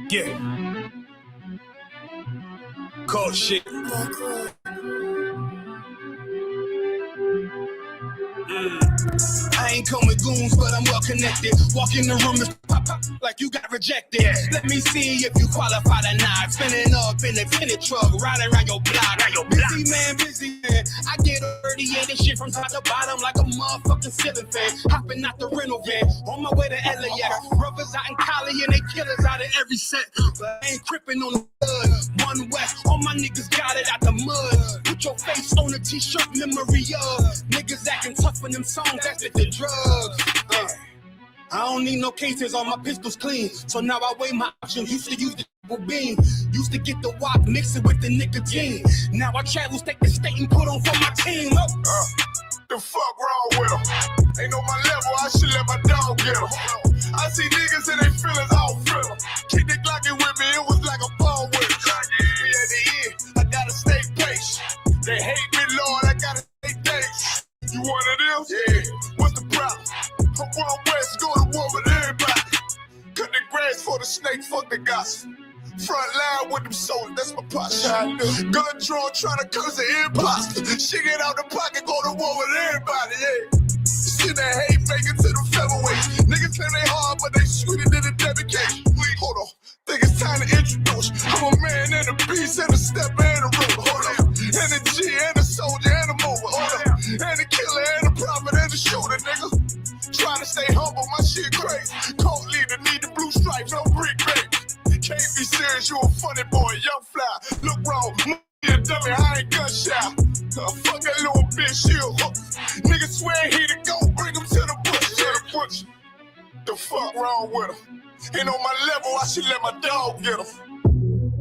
Yeah. Cold shit. I ain't come with goons, but I'm well connected. Walk in the room and pop like you got rejected. Let me see if you qualify or not. Spinning up in a tinted truck, riding around your block. Busy man. I get dirty and this shit from top to bottom like a motherfucking ceiling fan. Hopping out the rental van, on my way to LAX. Brothers out in Cali and they killers out of every set. But I ain't crippin' on the blood. One West, all my niggas got it out the mud. Put your face on a t-shirt, memory of niggas acting tough in them songs, that's with the drugs. I don't need no cases, all my pistols clean. So now I weigh my options. Used to use the double beam. Used to get the wop, mix it with the nicotine. Now I travel state to state and put on for my team. The fuck wrong with them? Ain't on my level, I should let my dog get them. I see niggas and they feelings, I don't feel them. Keep the Glockin' with me, it was like a ball with it. Me at the end, I gotta stay patient. They hate me, Lord, I gotta stay patient. You one of them? Yeah. What's the problem? I'm one West, go to war with everybody. Cut the grass for the snake, fuck the gospel. Front line with them soldiers, that's my posture. Gun drawn, trying to curse an imposter. Shit get out the pocket, go to war with everybody, yeah. Shit that hate, make it to the featherweights. Niggas claim they hard, but they sweeter than a dedication. Hold on, think it's time to introduce. I'm a man and a beast and a stepper and a root. Hold on, and a G and a soldier and a mover. Hold on, and a killer and a prophet and a shooter, nigga. Trying to stay humble, my shit crazy. Cold leader, need the blue stripes, no brick baby. Can't be serious, you a funny boy, young fly. Look wrong, you a dummy, I ain't gunshot. Fuck that little bitch, you a hook. Nigga swear he the go, bring him to the bush. The fuck wrong with him? Ain't on my level, I should let my dog get him.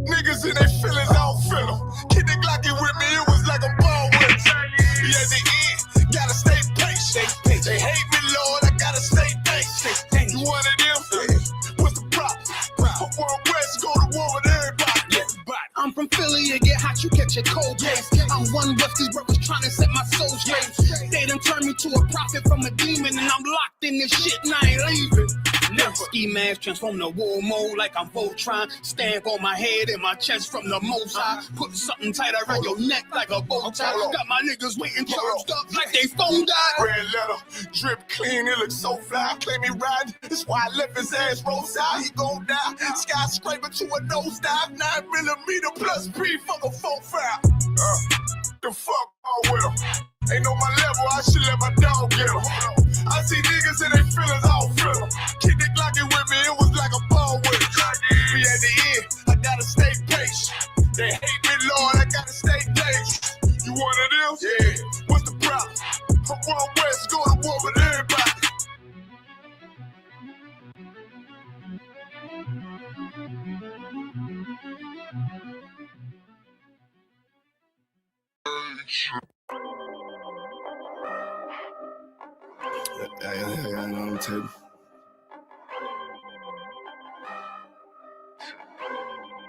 Niggas in their feelings, I don't feel them. Keep the Glockin' with me, it was like a ball with it. Yeah, at the end, gotta stay patient. They hate me, Lord, I gotta stay patient. You one of them? Yeah. What's the problem? I'm one West, go to war with everybody. I'm from Philly, you get hot, you catch a cold case. I'm one West, these brothers trying to set my soul straight. They done turned me to a prophet from a demon, and I'm locked in this shit and I ain't leaving. Never. Ski mask transform to war mode like I'm Voltron. Stamp on my head and my chest from the most high. Put something tight around your neck like a bow tie. Got my niggas waiting charged up like they phone died. Red letter, drip clean, it looks so fly. Claim he riding, that's why I left his ass roadside. He gon' die. Skyscraper to a nosedive. 9mm plus P, fuck a 4-5. The fuck wrong with him? Ain't on my level, I should let my dog get him. I see niggas and they feelings, I don't feel them. Keep the Glockin' with me, it was like a ball with it. Me at the end, I gotta stay patient. They hate me, Lord, I gotta stay patient. You one of them? Yeah. What's the problem? I'm one West, go to war with everybody. I on the table.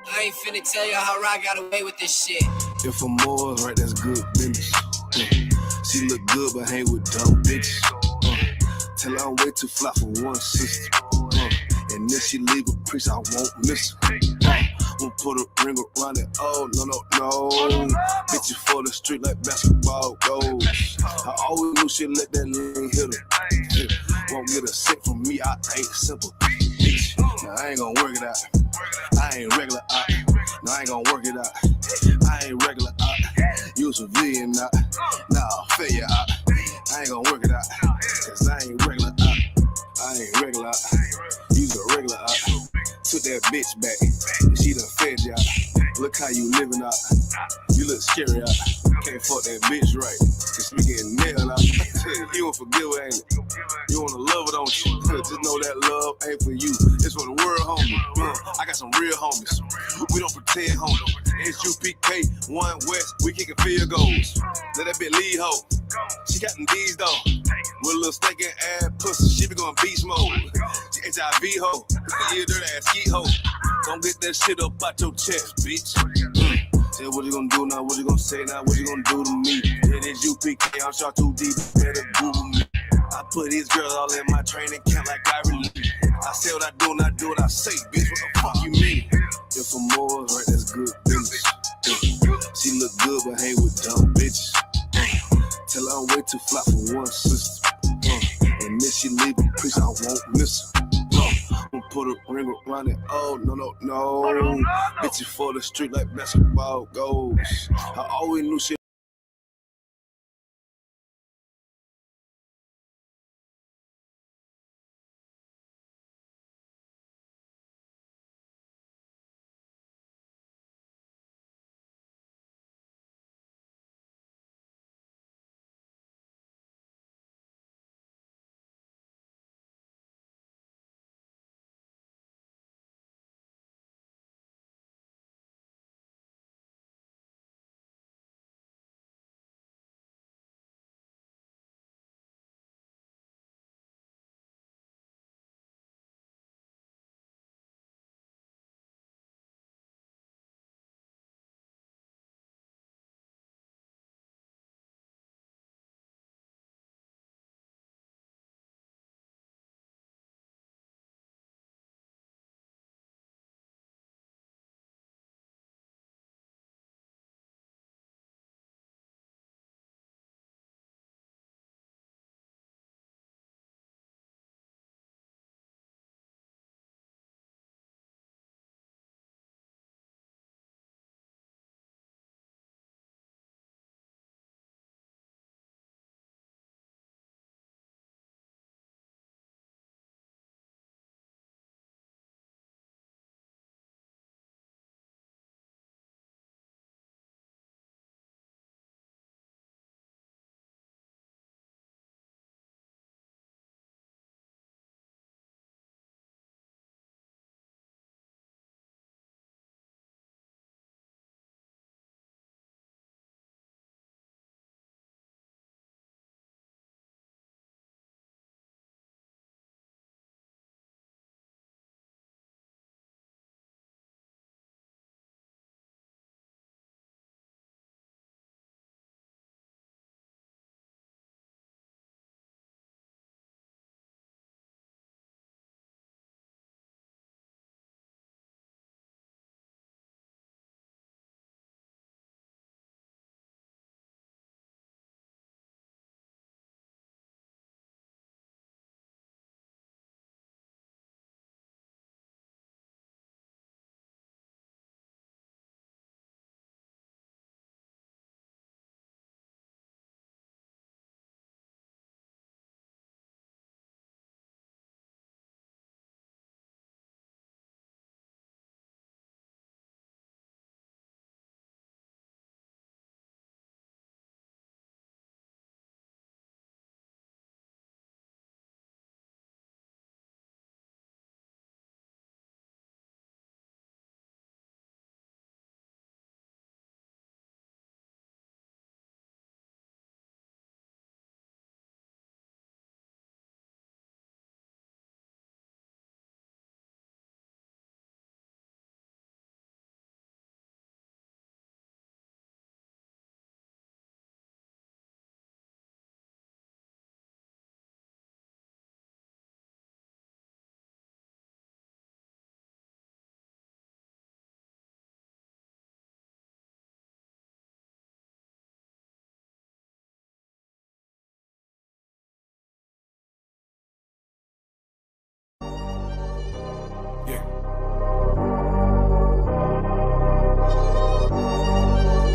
I ain't finna tell y'all how I got away with this shit. If I'm more right, that's good business. She look good, but hang with dumb bitches. Tell her I'm way too fly for one sister. And if she leave a priest, I won't miss her. Won't put a ring around it. Oh, no. Bitch, you for the street like basketball goes. I always knew she'd let that lane hit her. Won't get a sick from me, I ain't simple. Bitch, now I ain't gonna work it out. I ain't regular out. No, I ain't gonna work it out. I ain't regular out. You a civilian out. Nah, failure out. I ain't gonna work it out. Cause I ain't regular out. I ain't regular out. You's a regular out. Took that bitch back. She done fed you out. Look how you living out. You look scary out. Can't fuck that bitch right. Cause we getting nailed out. You won't forgive her, ain't it? You wanna love her, don't you? Just know that love ain't for you. It's for the world, homie. I got some real homies. We don't pretend, homie. ISUBK, one West, we kicking field goals. Let that bitch lead, ho. She got them D's, though. With a little steak and ass pussy, she be going beast mode. She HIV, ho. You a dirty ass skeet, ho. Don't get that shit up out your chest, bitch. Say what you gonna do now, what you gonna say now, what you gonna do to me? It is UPK, I'm shot too deep, better Google me. I put these girls all in my training camp like I really. I say what I do and I do what I say, bitch. What the fuck you mean? If I'm more, right, that's good business. She look good, but hang with dumb bitches. Tell her I'm way too fly for one sister. And then she leave a piece, I won't miss her. I'm put a ring around it. Oh, no. Bitch, you for the street like basketball goes. I always knew shit.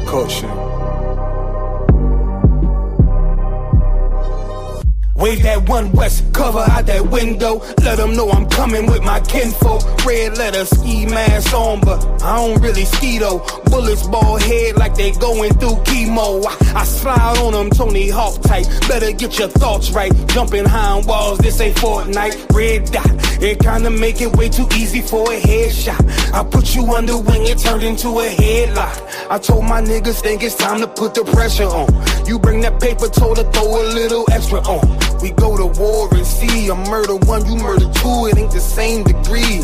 Culture. Wave that one west, cover out that window. Let them know I'm coming with my kinfolk. Red letter, ski mask on, but I don't really ski though. Bullets bald head like they going through chemo. I slide on them Tony Hawk type. Better get your thoughts right. Jumping high on walls, this ain't Fortnite. Red dot, it kinda make it way too easy for a headshot. I put you under wing, it turned into a headlock. I told my niggas think it's time to put the pressure on. You bring that paper, told her throw a little extra on. We go to war and see, I murder one, you murder two, it ain't the same degree.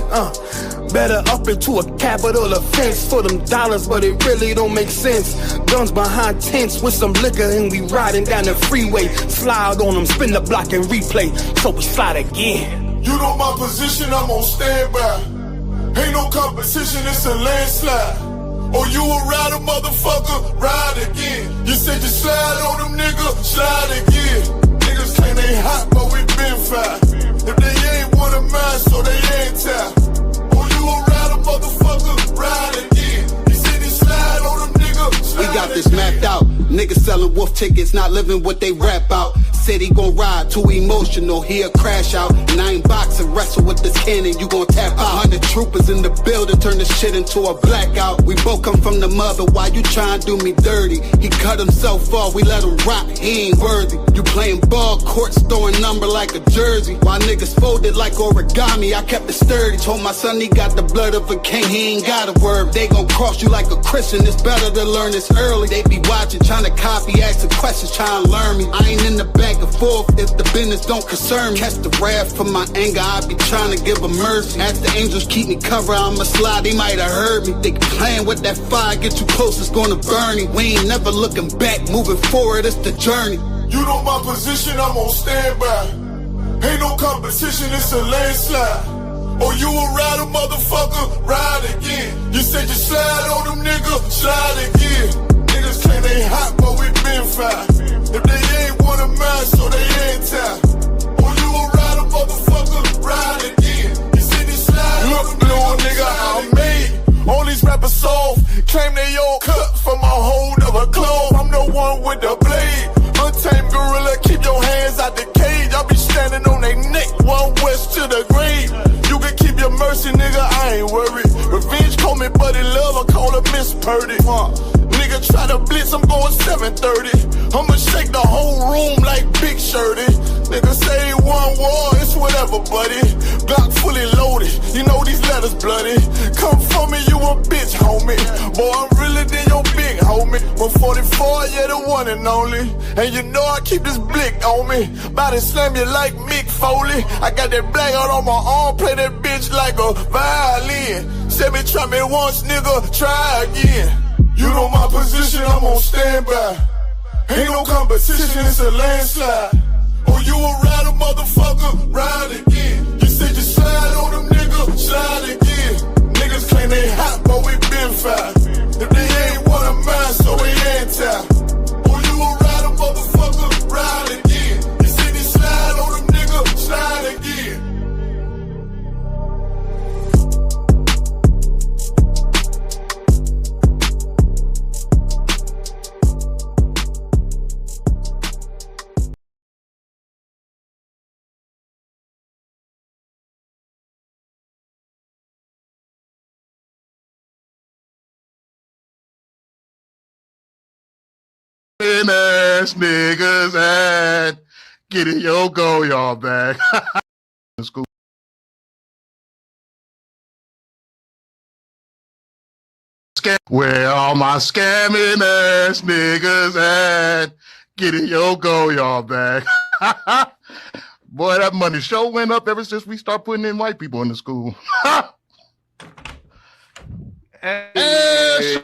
Better up into a capital offense for them dollars, but it really don't make sense. Guns behind tents with some liquor and we riding down the freeway. Slide on them, spin the block and replay, so we slide again. You know my position, I'm on standby. Ain't no competition, it's a landslide. Or you a rider, motherfucker, ride again. You said you slide on them niggas, slide again. Niggas claim they hot, but we been fine. If they ain't one of mine, so they ain't tied. Or you a rider, motherfucker, ride again. You said you slide on them niggas, slide. We got this mapped out. Niggas selling wolf tickets, not living what they rap out. Said he gon' ride, too emotional, he'll crash out. And I ain't boxing, wrestle with this cannon, you gon' tap out. 100 troopers in the building, turn this shit into a blackout. We both come from the mother, why you tryin' to do me dirty? He cut himself off, we let him rock, he ain't worthy. You playing ball courts, throwing number like a jersey. While niggas folded like origami, I kept it sturdy. Told my son he got the blood of a king, he ain't got a word. They gon' cross you like a Christian, it's better to learn this early. They be watching, trying to copy, asking questions, trying to learn me. I ain't in the back and forth if the business don't concern me. Catch the wrath from my anger, I be trying to give a mercy. As the angels keep me covered, I'ma slide, they might have heard me. They playing with that fire, get too close, it's gonna burn me. We ain't never looking back, moving forward, it's the journey. You know my position, I'm on standby. Ain't no competition, it's a landslide. Or you a rider, motherfucker, ride again. You said you slide on them niggas, slide again. Niggas claim they hot, but we been fine. If they ain't one of mine, so they ain't tied. Or you a rider, motherfucker, ride again. You said you slide. Look, little nigga, I'm made. All these rappers soft, claim they all cut from a hold of a clove. I'm the one with the blade. Untamed gorilla, keep your hands out the cage. I be standing on they neck, one west to the grave. You can keep your mercy, nigga, I ain't worried. Revenge call me buddy love, I call her Miss Purdy. Nigga try to blitz, I'm going 730. I'ma shake the whole room like Big Shirty. Nigga say one war, it's whatever, buddy. Glock fully loaded, you know these letters bloody. Come for me, you a bitch, homie. Boy, I'm realer than your big homie. 144, yeah, the one and only. And you know I keep this blick on me. Bout to slam you like Mick Foley. I got that black out on my arm, play that bitch like a violin. Said me try me once, nigga, try again. You know my position, I'm on standby. Ain't no competition, it's a landslide. Or you a rider, motherfucker, ride again. You said you slide on them niggas, slide again. Niggas claim they hot, but we been fine. If they ain't one of mine, so they ain't tied. Or you a rider, motherfucker, ride again. You said you slide on them niggas, slide again. Ass niggas and get it, yo, go y'all back. School. Where all my scamming ass niggas at? Get it, yo, go y'all back. Boy, that money sure went up ever since we start putting in white people in the school. Hey,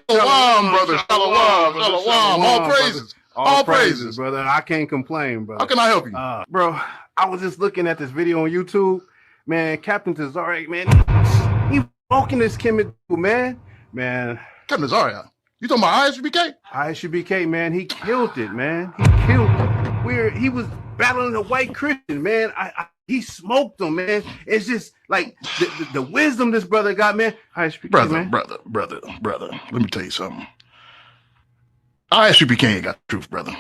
shalom, brother. Shalom, shalom. All praises. All praises, brother. I can't complain, brother. How can I help you? Bro, I was just looking at this video on YouTube. Man, Captain Tazariak, man, he walking this chemical, man. Captain Tazariak? You talking about ISUBK? ISUBK, man, he killed it, man. He killed it. He was battling a white Christian, man. He smoked him, man. It's just like the wisdom this brother got, man. Brother, man. brother. Let me tell you something. ISUBK ain't got the truth, brother.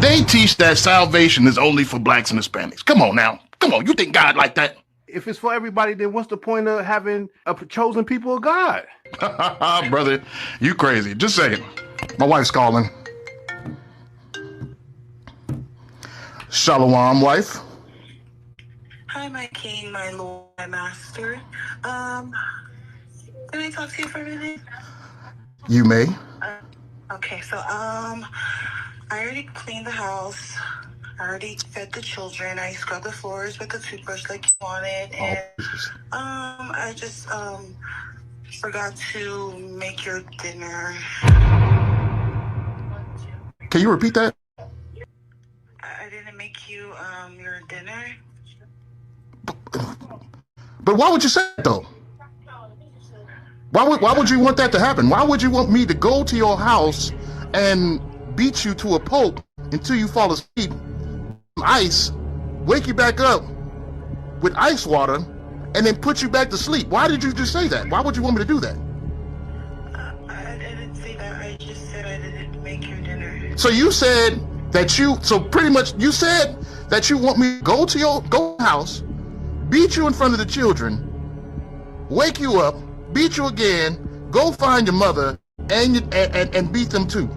They teach that salvation is only for blacks and Hispanics. Come on now. Come on. You think God like that? If it's for everybody, then what's the point of having a chosen people of God? Brother, you crazy. Just say it. My wife's calling. Shalom, wife. Hi, my king, my lord, my master. Can I talk to you for a minute? You may. Okay, so I already cleaned the house. I already fed the children. I scrubbed the floors with the toothbrush like you wanted, and I just forgot to make your dinner. Can you repeat that? I didn't make you your dinner. But why would you say that though? Why would you want that to happen? Why would you want me to go to your house and beat you to a pulp until you fall asleep, ice, wake you back up with ice water, and then put you back to sleep? Why did you just say that? Why would you want me to do that? I didn't say that. I just said I didn't make your dinner. So you said that pretty much you said that you want me to go to your house, beat you in front of the children, wake you up, beat you again, go find your mother, and beat them too.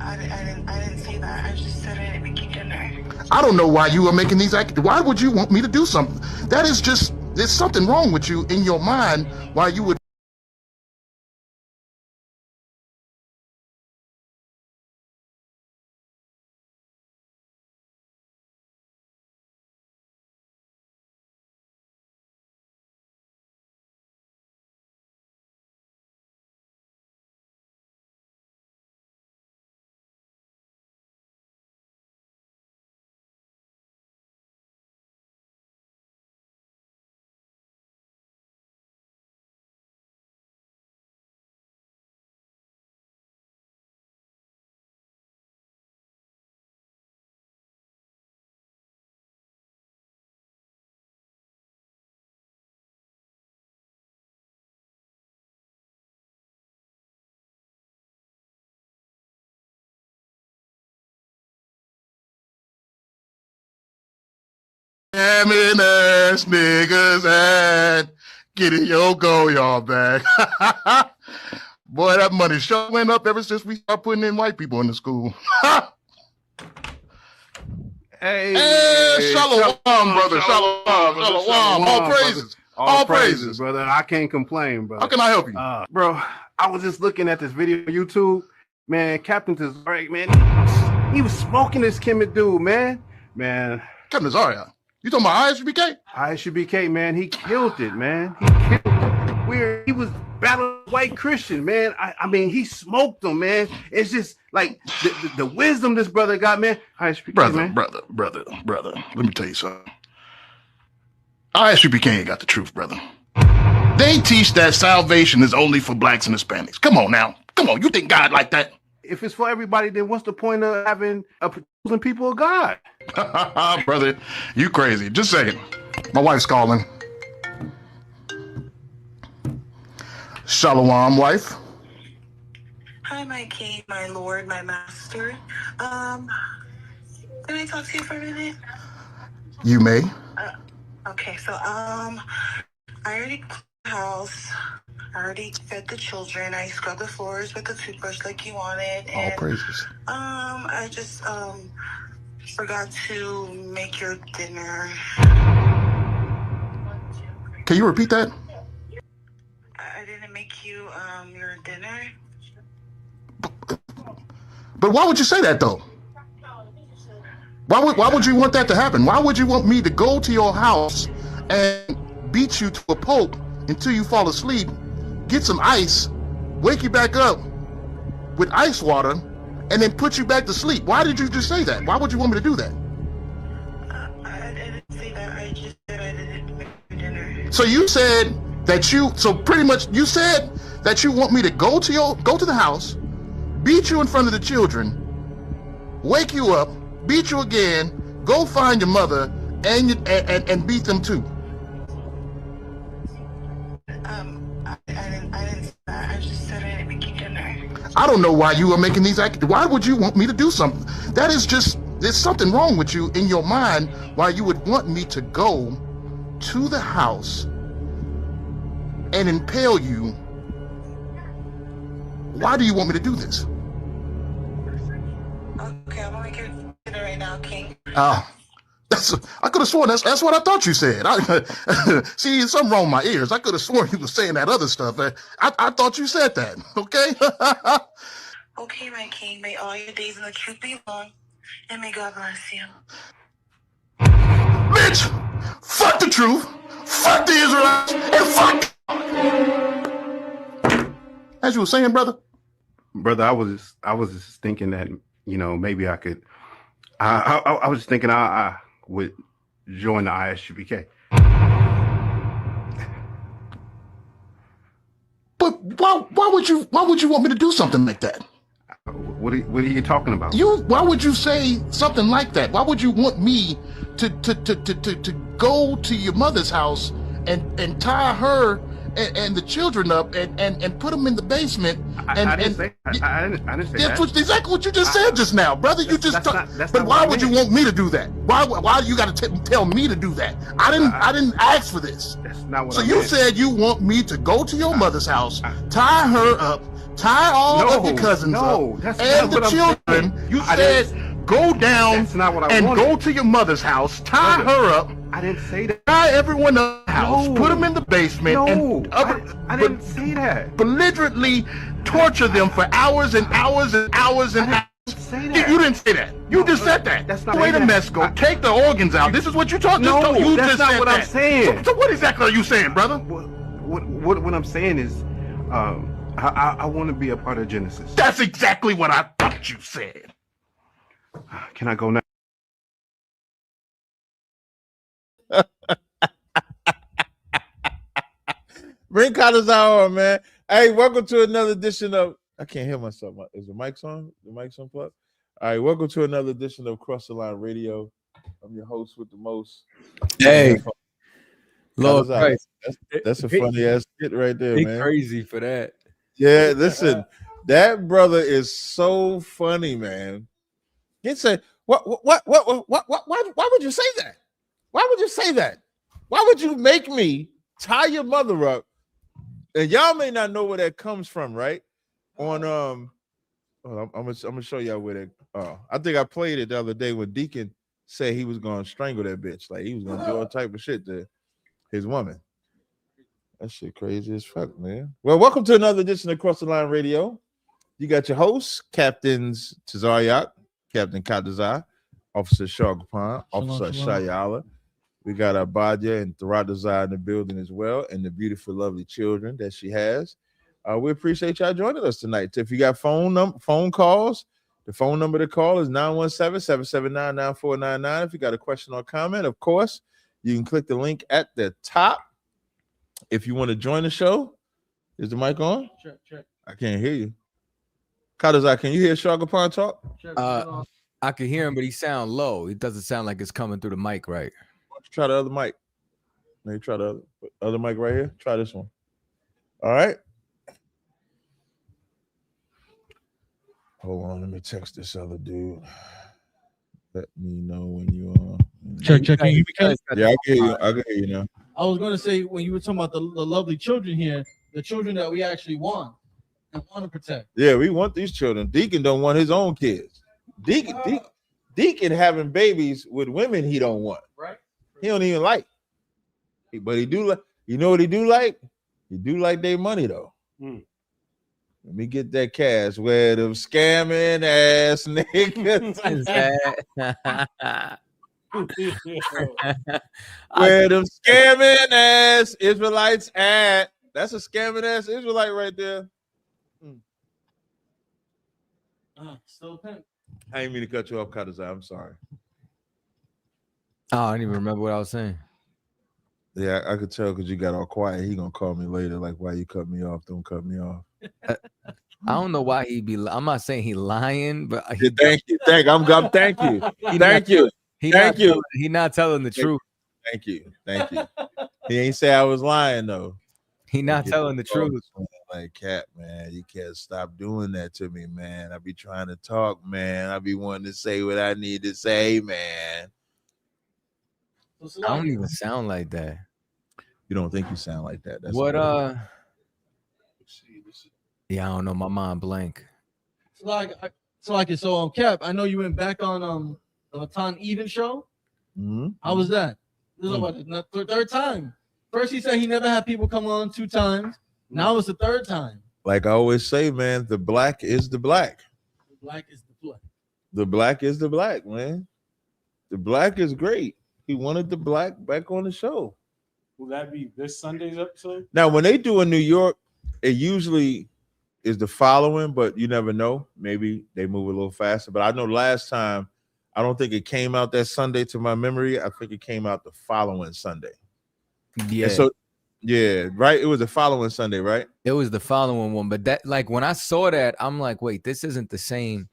I didn't say that. I just said I didn't make you dinner. I don't know why you are making these why would you want me to do something? That is just, there's something wrong with you in your mind why you would. Scamming ass niggas and getting your go y'all back. Boy, that money sure went up ever since we started putting in white people in the school. Hey, shalom, brother. Shalom. All praises. All praises, brother. I can't complain, bro. How can I help you? Bro, I was just looking at this video on YouTube. Man, Captain Tazariak, man, he was smoking this Kemet dude, man. Captain Tazariak. You talking about ISUBK? ISUBK, man, he killed it, man. He killed it. He was battling white Christian, man. I mean, he smoked them, man. It's just like the wisdom this brother got, man. ISUBK, brother. Let me tell you something. ISUBK ain't got the truth, brother. They teach that salvation is only for blacks and Hispanics. Come on now. Come on. You think God like that? If it's for everybody, then what's the point of having chosen people of God? Brother, you crazy. Just say it. My wife's calling. Shalom, wife. Hi, my king, my lord, my master. Can I talk to you for a minute? You may. Okay, so I already cleaned the house. I already fed the children. I scrubbed the floors with a toothbrush like you wanted. All praises. I just forgot to make your dinner. Can you repeat that? I didn't make you your dinner. But why would you say that though? Why would you want that to happen? Why would you want me to go to your house and beat you to a pulp until you fall asleep, get some ice, wake you back up with ice water, and then put you back to sleep? Why did you just say that? Why would you want me to do that? I didn't say that. I just said I didn't make your dinner. So you said that you said that you want me to go to the house, beat you in front of the children, wake you up, beat you again, go find your mother, and beat them too. I didn't say that. I just said I didn't make you dinner. I don't know why you are making these why would you want me to do something? That is just, there's something wrong with you in your mind why you would want me to go to the house and impale you. Why do you want me to do this? Okay, I'm gonna make your dinner right now, King. I could have sworn that's what I thought you said. See, something wrong with my ears. I could have sworn you were saying that other stuff. I thought you said that. Okay. Okay, my king. May all your days in the truth be long, and may God bless you. Bitch, fuck the truth, fuck the Israelites, and fuck. As you were saying, brother. I was just thinking that maybe I could. I was just thinking I would join the ISUBK. But why would you want me to do something like that? What are you talking about? Why would you say something like that? Why would you want me to go to your mother's house and tie her and the children up and put them in the basement? I didn't say that. That's exactly what you just said just now, brother. But why would you want me to do that? Why do you got to tell me to do that? I didn't ask for this. That's not what. So you said you want me to go to your mother's house, tie her up, tie all of your cousins up, and the children. You said go down that's not what I and wanted. go to your mother's house, tie her up. I didn't say that. Tie everyone up in the house, put them in the basement, I didn't say that. Belligerently torture them for hours and hours and hours and hours. Say that. You didn't say that. You just said that. That's not Wait a minute, go take the organs out. This is what you talking. No, you that's just not said what that. I'm saying. So what exactly are you saying, brother? What I'm saying is, I want to be a part of Genesis. That's exactly what I thought you said. Can I go now? Bring Kadazar on, man. Hey, welcome to another edition of. I can't hear myself. Is the mic's on? The mic's unplugged? All right, welcome to another edition of Cross the Line Radio. I'm your host with the most. Hey, Lord Christ. That's a funny ass skit right there, man. Crazy for that. Yeah, listen, that brother is so funny, man. He'd say, why would you say that? Why would you say that? Why would you make me tie your mother up? And y'all may not know where that comes from, right? On I'm gonna show y'all where that. I think I played it the other day when Deacon said he was gonna strangle that bitch, like he was gonna do all type of shit to his woman. That shit crazy as fuck, man. Well, welcome to another edition of Cross the Line Radio. You got your hosts, Captains Tazaryak, Captain Kadazar, Officer Shargapan, Officer Shayala. We got our Badia and Tharadazar in the building as well, and the beautiful, lovely children that she has. We appreciate y'all joining us tonight. If you got phone calls, the phone number to call is 917-779-9499. If you got a question or comment, of course, you can click the link at the top. If you want to join the show, is the mic on? Check. I can't hear you. Kadazar, can you hear Shargapan talk? I can hear him, but he sound low. It doesn't sound like it's coming through the mic right. Try the other mic. Maybe try the other mic right here. Try this one. All right. Hold on, let me text this other dude. Let me know when you are. Check. Can you hear me? Yeah, I can hear you. I can hear you now. I was going to say, when you were talking about the lovely children here, the children that we actually want and want to protect. Yeah, we want these children. Deacon don't want his own kids. Deacon having babies with women he don't want. Right. He don't even like. But he do like. You know what he do like? He do like their money though. Let me get that cash. Where them scamming ass niggas. Where them scamming ass Israelites at? That's a scamming ass Israelite right there. Still pimp. I didn't mean to cut you off, Kadazar. I'm sorry. Oh, I didn't even remember what I was saying. Yeah, I could tell because you got all quiet. He gonna call me later, like, why you cut me off? Don't cut me off. I don't know why he'd be. I'm not saying he lying, but Thank you. Thank you. He's not telling the truth. Thank you. He ain't say I was lying though. He not telling the truth. Like, Cap, man, you can't stop doing that to me, man. I be trying to talk, man. I be wanting to say what I need to say, man. I don't even sound like that. You don't think you sound like that? That's what? Yeah, I don't know. My mind blank. So Cap, I know you went back on the Ton Even show. Mm-hmm. How was that? This is about the third time. First he said he never had people come on 2 times. Now it's the 3rd time. Like I always say, man, the black is the black. The black is the black. The black is the black, man. The black is great. He wanted the black back on the show. Will that be this Sunday's episode? Now, when they do in New York, it usually is the following, but you never know. Maybe they move a little faster. But I know last time I don't think it came out that Sunday to my memory. I think it came out the following Sunday. Yeah. And so, yeah, right. It was the following Sunday, right? It was the following one. But that, like, when I saw that, I'm like, wait, this isn't the same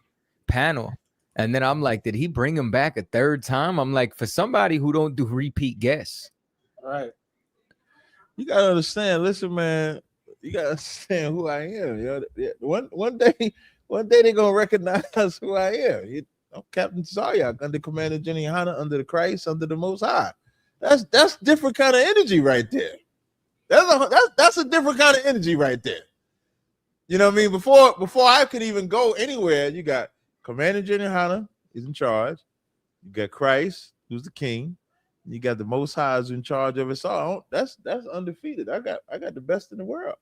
panel. And then I'm like, did he bring him back a third time? I'm like, for somebody who don't do repeat guests. All right. You gotta understand. Listen, man. You gotta understand who I am. You know? One day they're gonna recognize who I am. Captain Zaryak under Commander Jenny Hanna, under the Christ, under the Most High. That's different kind of energy right there. That's a different kind of energy right there. You know what I mean? Before I could even go anywhere, you got Commander Jenny Hanna, he's in charge. You got Christ, who's the king. You got the Most High who's in charge of us all. That's undefeated. I got the best in the world.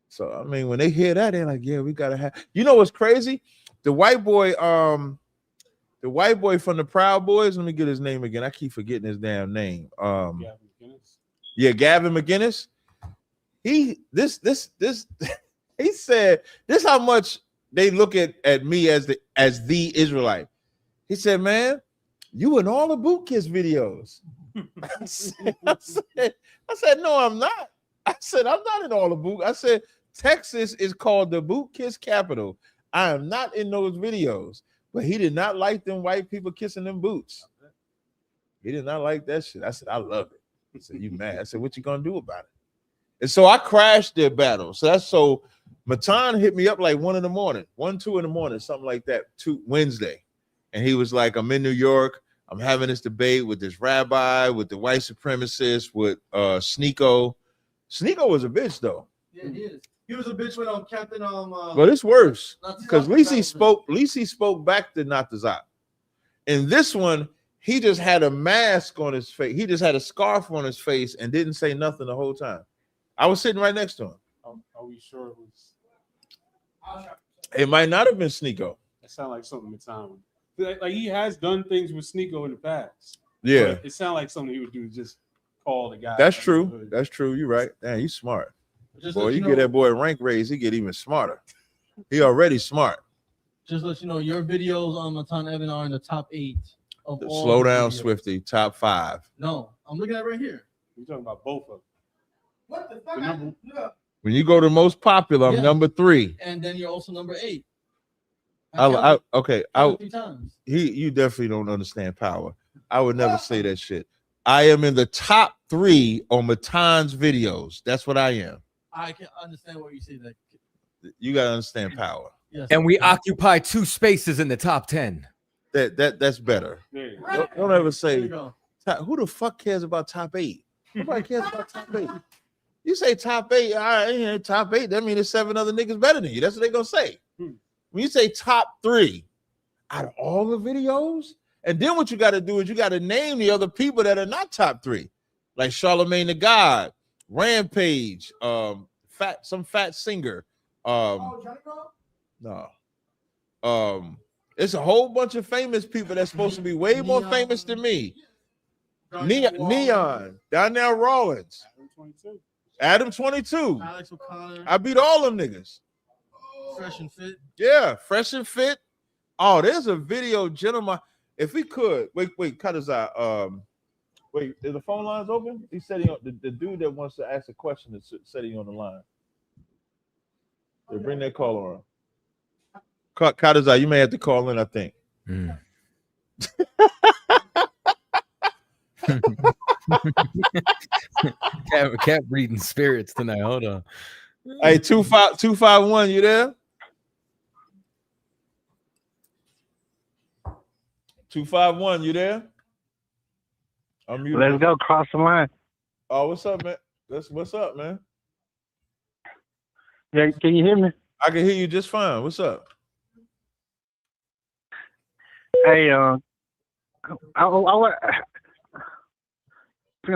So I mean, when they hear that, they're like, yeah, we gotta have. You know what's crazy? The white boy from the Proud Boys. Let me get his name again. I keep forgetting his damn name. Gavin McInnes. Yeah, Gavin McInnes. He said this how much they look at me as the Israelite. He said, man, you in all the Boot Kiss videos. I said, no, I'm not. I said, I'm not in all the boot. I said, Texas is called the Boot Kiss capital. I am not in those videos. But he did not like them white people kissing them boots. He did not like that shit. I said, I love it. He said, you mad? I said, what you gonna do about it? And so I crashed their battle. So Matan hit me up like 1 in the morning, 1, 2 in the morning, something like that, Wednesday. And he was like, I'm in New York. I'm having this debate with this rabbi, with the white supremacist, with Sneeko. Sneeko was a bitch, though. Yeah, he is. He was a bitch when Captain Well, it's worse because at least he spoke back to Natazak. In this one, he just had a mask on his face. He just had a scarf on his face and didn't say nothing the whole time. I was sitting right next to him. Are we sure it was? It might not have been Sneeko. That sounds like something Matan would. Like he has done things with Sneeko in the past. Yeah, it sounds like something he would do. Just call the guy. That's true. That's true. You're right. Damn, you smart. Boy, you get that boy a rank raise, he get even smarter. He already smart. Just let you know, your videos on Matan Evan are in the top 8 of all. Slow down, Swifty. Top 5. No, I'm looking at it right here. We're talking about both of them. What the fuck? When you go to most popular, I'm number 3. And then you're also number 8. You definitely don't understand power. I would never say that shit. I am in the top 3 on Matan's videos. That's what I am. I can understand what you say. That you gotta understand power. Yes. And we occupy 2 spaces in the top 10. That's better. Don't ever say who the fuck cares about top 8. Nobody cares about top 8. You say top 8, all right, top 8. That means there's 7 other niggas better than you. That's what they're gonna say. When you say top 3 out of all the videos, and then what you got to do is you got to name the other people that are not top 3, like Charlemagne the God, Rampage, some fat singer. No. It's a whole bunch of famous people that's supposed to be way more famous than me. Neon, Donnell Rawlins, Adam 22. Alex O'Connor. I beat all them niggas. Fresh and Fit. Yeah, Fresh and Fit. Oh, there's a video, gentlemen. If we could, wait, cut us out. Wait, is the phone lines open? He said the dude that wants to ask a question is said he on the line. They bring that caller on. Cut us out. You may have to call in, I think. Cat breeding spirits tonight. Hold on. Hey, 251, you there? 251, you there? Let's go cross the line. Oh, what's up, man? What's up, man? Yeah, can you hear me? I can hear you just fine. What's up? Hey, I feel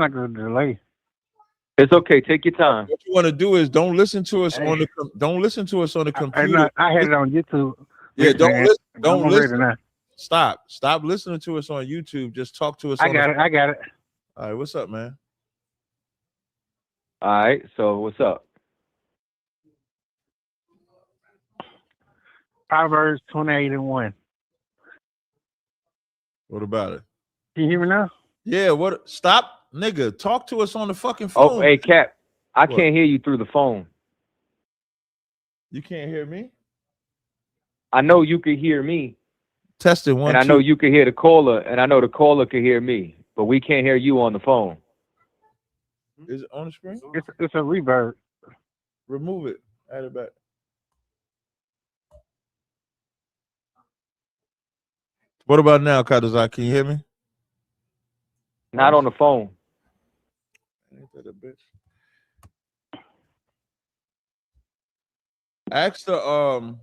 like there's a delay. It's okay. Take your time. What you want to do is don't listen to us on the computer. I had it on YouTube. Yeah, don't listen. Stop listening to us on YouTube. Just talk to us. I got it. All right, what's up, man? All right, so what's up? Proverbs 28:1. What about it? Can you hear me now? Yeah, what? Stop, nigga. Talk to us on the fucking phone. Oh, hey, Cap. I What? can't hear you through the phone. You can't hear me? I know you can hear me. Testing one, and I know two. you can hear the caller, and I know the caller can hear me, but we can't hear you on the phone. Is it on the screen? It's a reverb. Remove it. Add it back. What about now, Kadazai? Can you hear me? Not on the phone. Ain't that a bitch? Ask the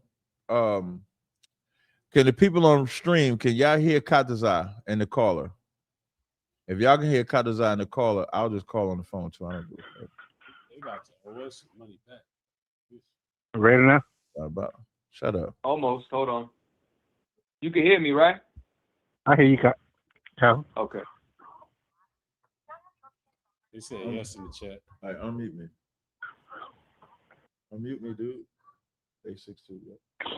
can the people on stream, can y'all hear Kadazai and the caller? If y'all can hear Kadazai and the caller, I'll just call on the phone too. I don't do it. They about to owe us some money back. Ready now? Shut up. Almost. Hold on. You can hear me, right? I hear you, Cal. Okay. They said yes in the chat. All right, unmute me. Unmute me, dude. 862.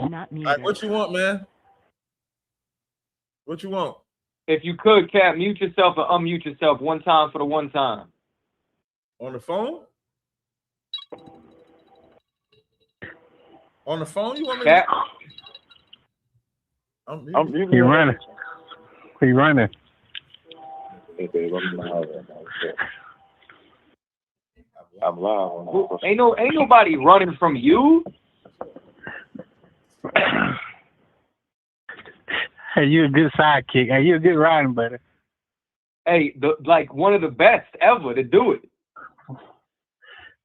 Not All right, what you want, man? What you want? If you could, Cap, mute yourself and unmute yourself one time for the one time. On the phone? On the phone? You want me Cap? to? He running. He running. I'm live. Ain't nobody running from you. Hey, you a good sidekick. Hey, you a good riding buddy. Hey, like one of the best ever to do it.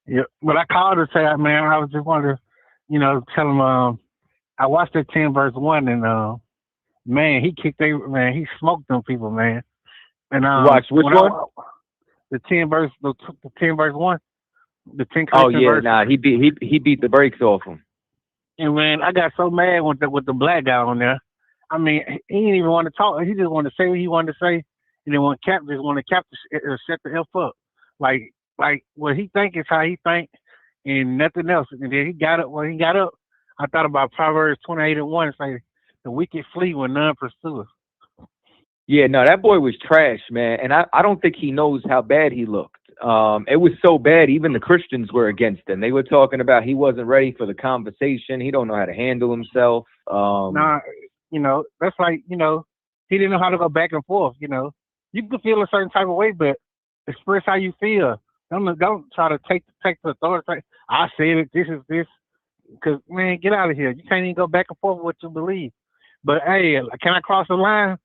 Yeah, but I called to say, man, I was just wanting to, tell him. I watched that 10 verse 1, and man, he smoked them people, man. And watch which one? The 10 verse 1, the 10. Oh yeah, verse. nah, he beat the brakes off him. And man, I got so mad with the black guy on there. I mean, he didn't even want to talk. He just wanted to say what he wanted to say, and then Cap to shut the F up. Like what he think is how he think, and nothing else. And then he got up. When he got up, I thought about Proverbs 28:1, say, "The wicked flee when none pursueth." Yeah, no, that boy was trash, man, and I don't think he knows how bad he looked. It was so bad, even the Christians were against him. They were talking about he wasn't ready for the conversation. He don't know how to handle himself. That's like, he didn't know how to go back and forth. You can feel a certain type of way, but express how you feel. Don't try to take the authority. I said it. This is this. Because man, get out of here. You can't even go back and forth with what you believe. But hey, can I cross the line?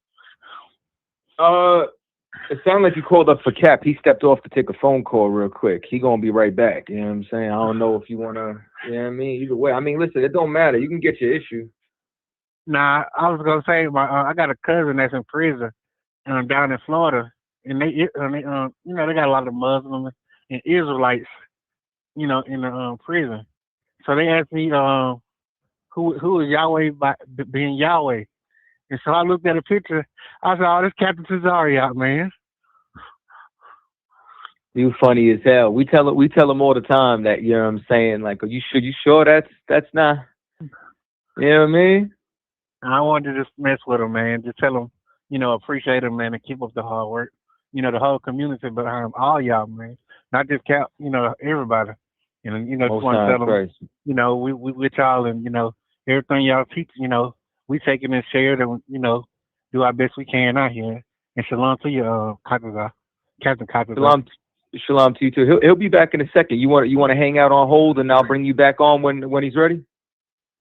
It sounded like you called up for Cap. He stepped off to take a phone call real quick. He gonna be right back. You know what I'm saying? I don't know if you wanna. You know what I mean? Either way, I mean, listen, it don't matter. You can get your issue. Nah, I was gonna say I got a cousin that's in prison, down in Florida, and they got a lot of Muslims and Israelites, in the prison. So they asked me who is Yahweh by being Yahweh, and so I looked at a picture. I said, "Oh, this Captain Cesare out, man." You funny as hell. We tell him all the time that, you know what I'm saying? Like, you sure that's not, you know what I mean? I wanted to just mess with him, man. Just tell him, appreciate him, man, and keep up the hard work. The whole community behind all y'all, man. Not just Cap, everybody. Just want to tell them, we with y'all, and everything y'all teach, we take it and share it, and do our best we can out here. And shalom to you, Captain Kakaza. Shalom to you too. He'll be back in a second. You want to hang out on hold, and I'll bring you back on when he's ready.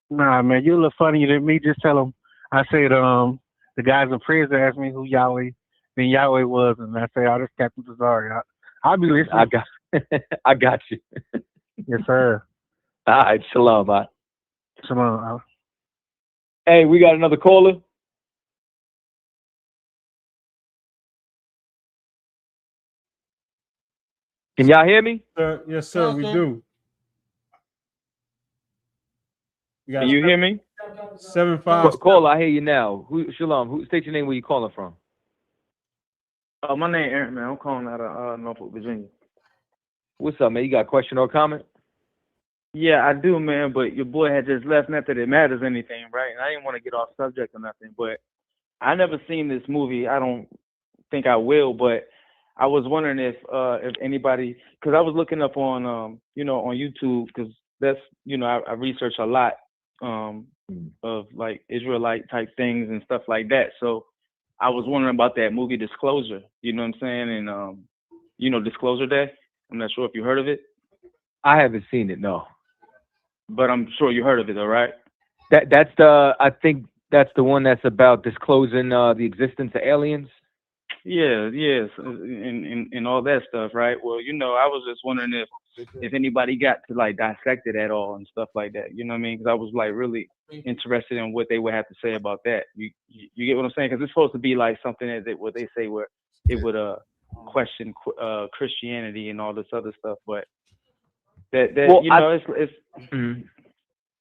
Nah, man, you're a little funnier than me. Just tell him I said the guys in prison asked me who Yahweh was, and I say, "Oh, this Captain Cesare." I'll be listening. I got you. Yes, sir. All right, shalom, man. Shalom. Hey, we got another caller. Can y'all hear me? Yes, sir, we do. Can you hear me? 7-5. Caller, I hear you now. Shalom. State your name. Where you calling from? My name Aaron, man. I'm calling out of Norfolk, Virginia. What's up, man? You got a question or comment? Yeah, I do, man. But your boy had just left. Not that it matters anything, right? And I didn't want to get off subject or nothing, but I never seen this movie. I don't think I will, but I was wondering if anybody, because I was looking up on on YouTube, because that's I research a lot of like Israelite type things and stuff like that. So I was wondering about that movie Disclosure. You know what I'm saying? And Disclosure Day. I'm not sure if you heard of it. I haven't seen it, no. But I'm sure you heard of it, though, right? I think that's the one that's about disclosing the existence of aliens. Yeah, yes, and all that stuff, right? Well, I was just wondering if anybody got to like dissect it at all and stuff like that. You know what I mean? Because I was like really interested in what they would have to say about that. You get what I'm saying? Because it's supposed to be like something what they say where it would question Christianity and all this other stuff, but it's.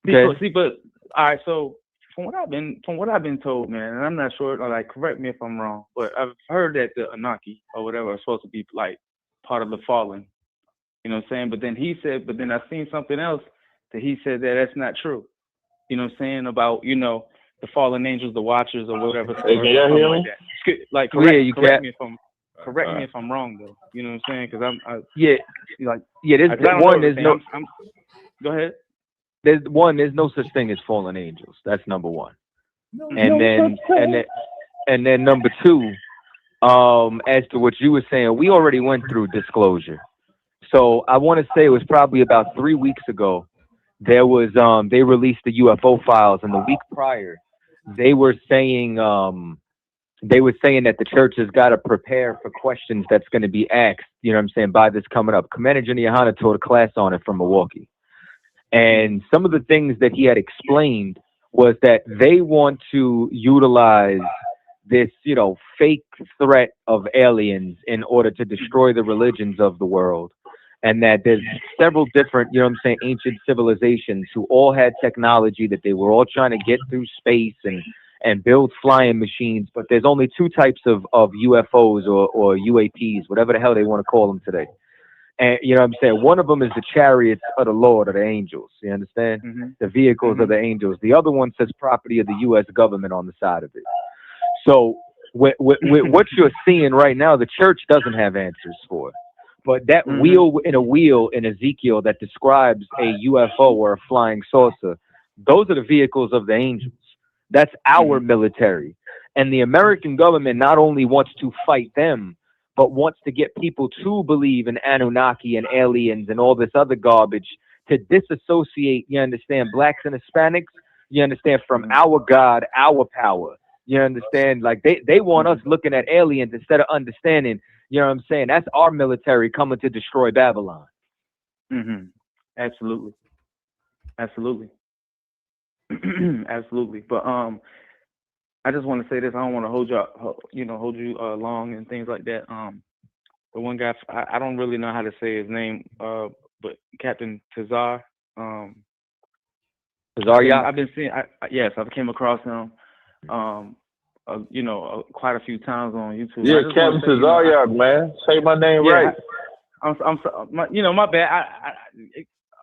Okay. See, but all right, so. From what I've been told, man, and I'm not sure, like, correct me if I'm wrong, but I've heard that the Anunnaki or whatever are supposed to be like part of the fallen. You know what I'm saying? But then I've seen something else that he said that that's not true. You know what I'm saying? About, the fallen angels, the watchers or whatever. Hey, can y'all hear me? Like, correct me if I'm wrong though. You know what I'm saying? Because go ahead. There's no such thing as fallen angels. That's number one. And then number two, as to what you were saying, we already went through disclosure. So I want to say it was probably about 3 weeks ago. There was they released the UFO files, and the week prior, they were saying that the church has got to prepare for questions that's going to be asked. You know what I'm saying? By this coming up, Commander Jenny Yohana taught a class on it from Milwaukee. And some of the things that he had explained was that they want to utilize this, fake threat of aliens in order to destroy the religions of the world. And that there's several different, ancient civilizations who all had technology that they were all trying to get through space and build flying machines. But there's only two types of UFOs or UAPs, whatever the hell they want to call them today. And you know what I'm saying? One of them is the chariots of the Lord, of the angels. You understand? Mm-hmm. The vehicles of the angels. The other one says property of the U.S. government on the side of it. So with what you're seeing right now, the church doesn't have answers for it. But that wheel in Ezekiel that describes a UFO or a flying saucer, those are the vehicles of the angels. That's our military. And the American government not only wants to fight them, but wants to get people to believe in Anunnaki and aliens and all this other garbage to disassociate, you understand, blacks and Hispanics, you understand, from our God, our power. You understand? Like they want us looking at aliens instead of understanding, you know what I'm saying? That's our military coming to destroy Babylon. Absolutely. Absolutely. But I just want to say this. I don't want to hold you long and things like that. The one guy, I don't really know how to say his name, but Captain Tazar. Tazar, I've been seeing. Yes, I've came across him. Quite a few times on YouTube. Yeah, Captain Tazar, man. Say my name right. My bad.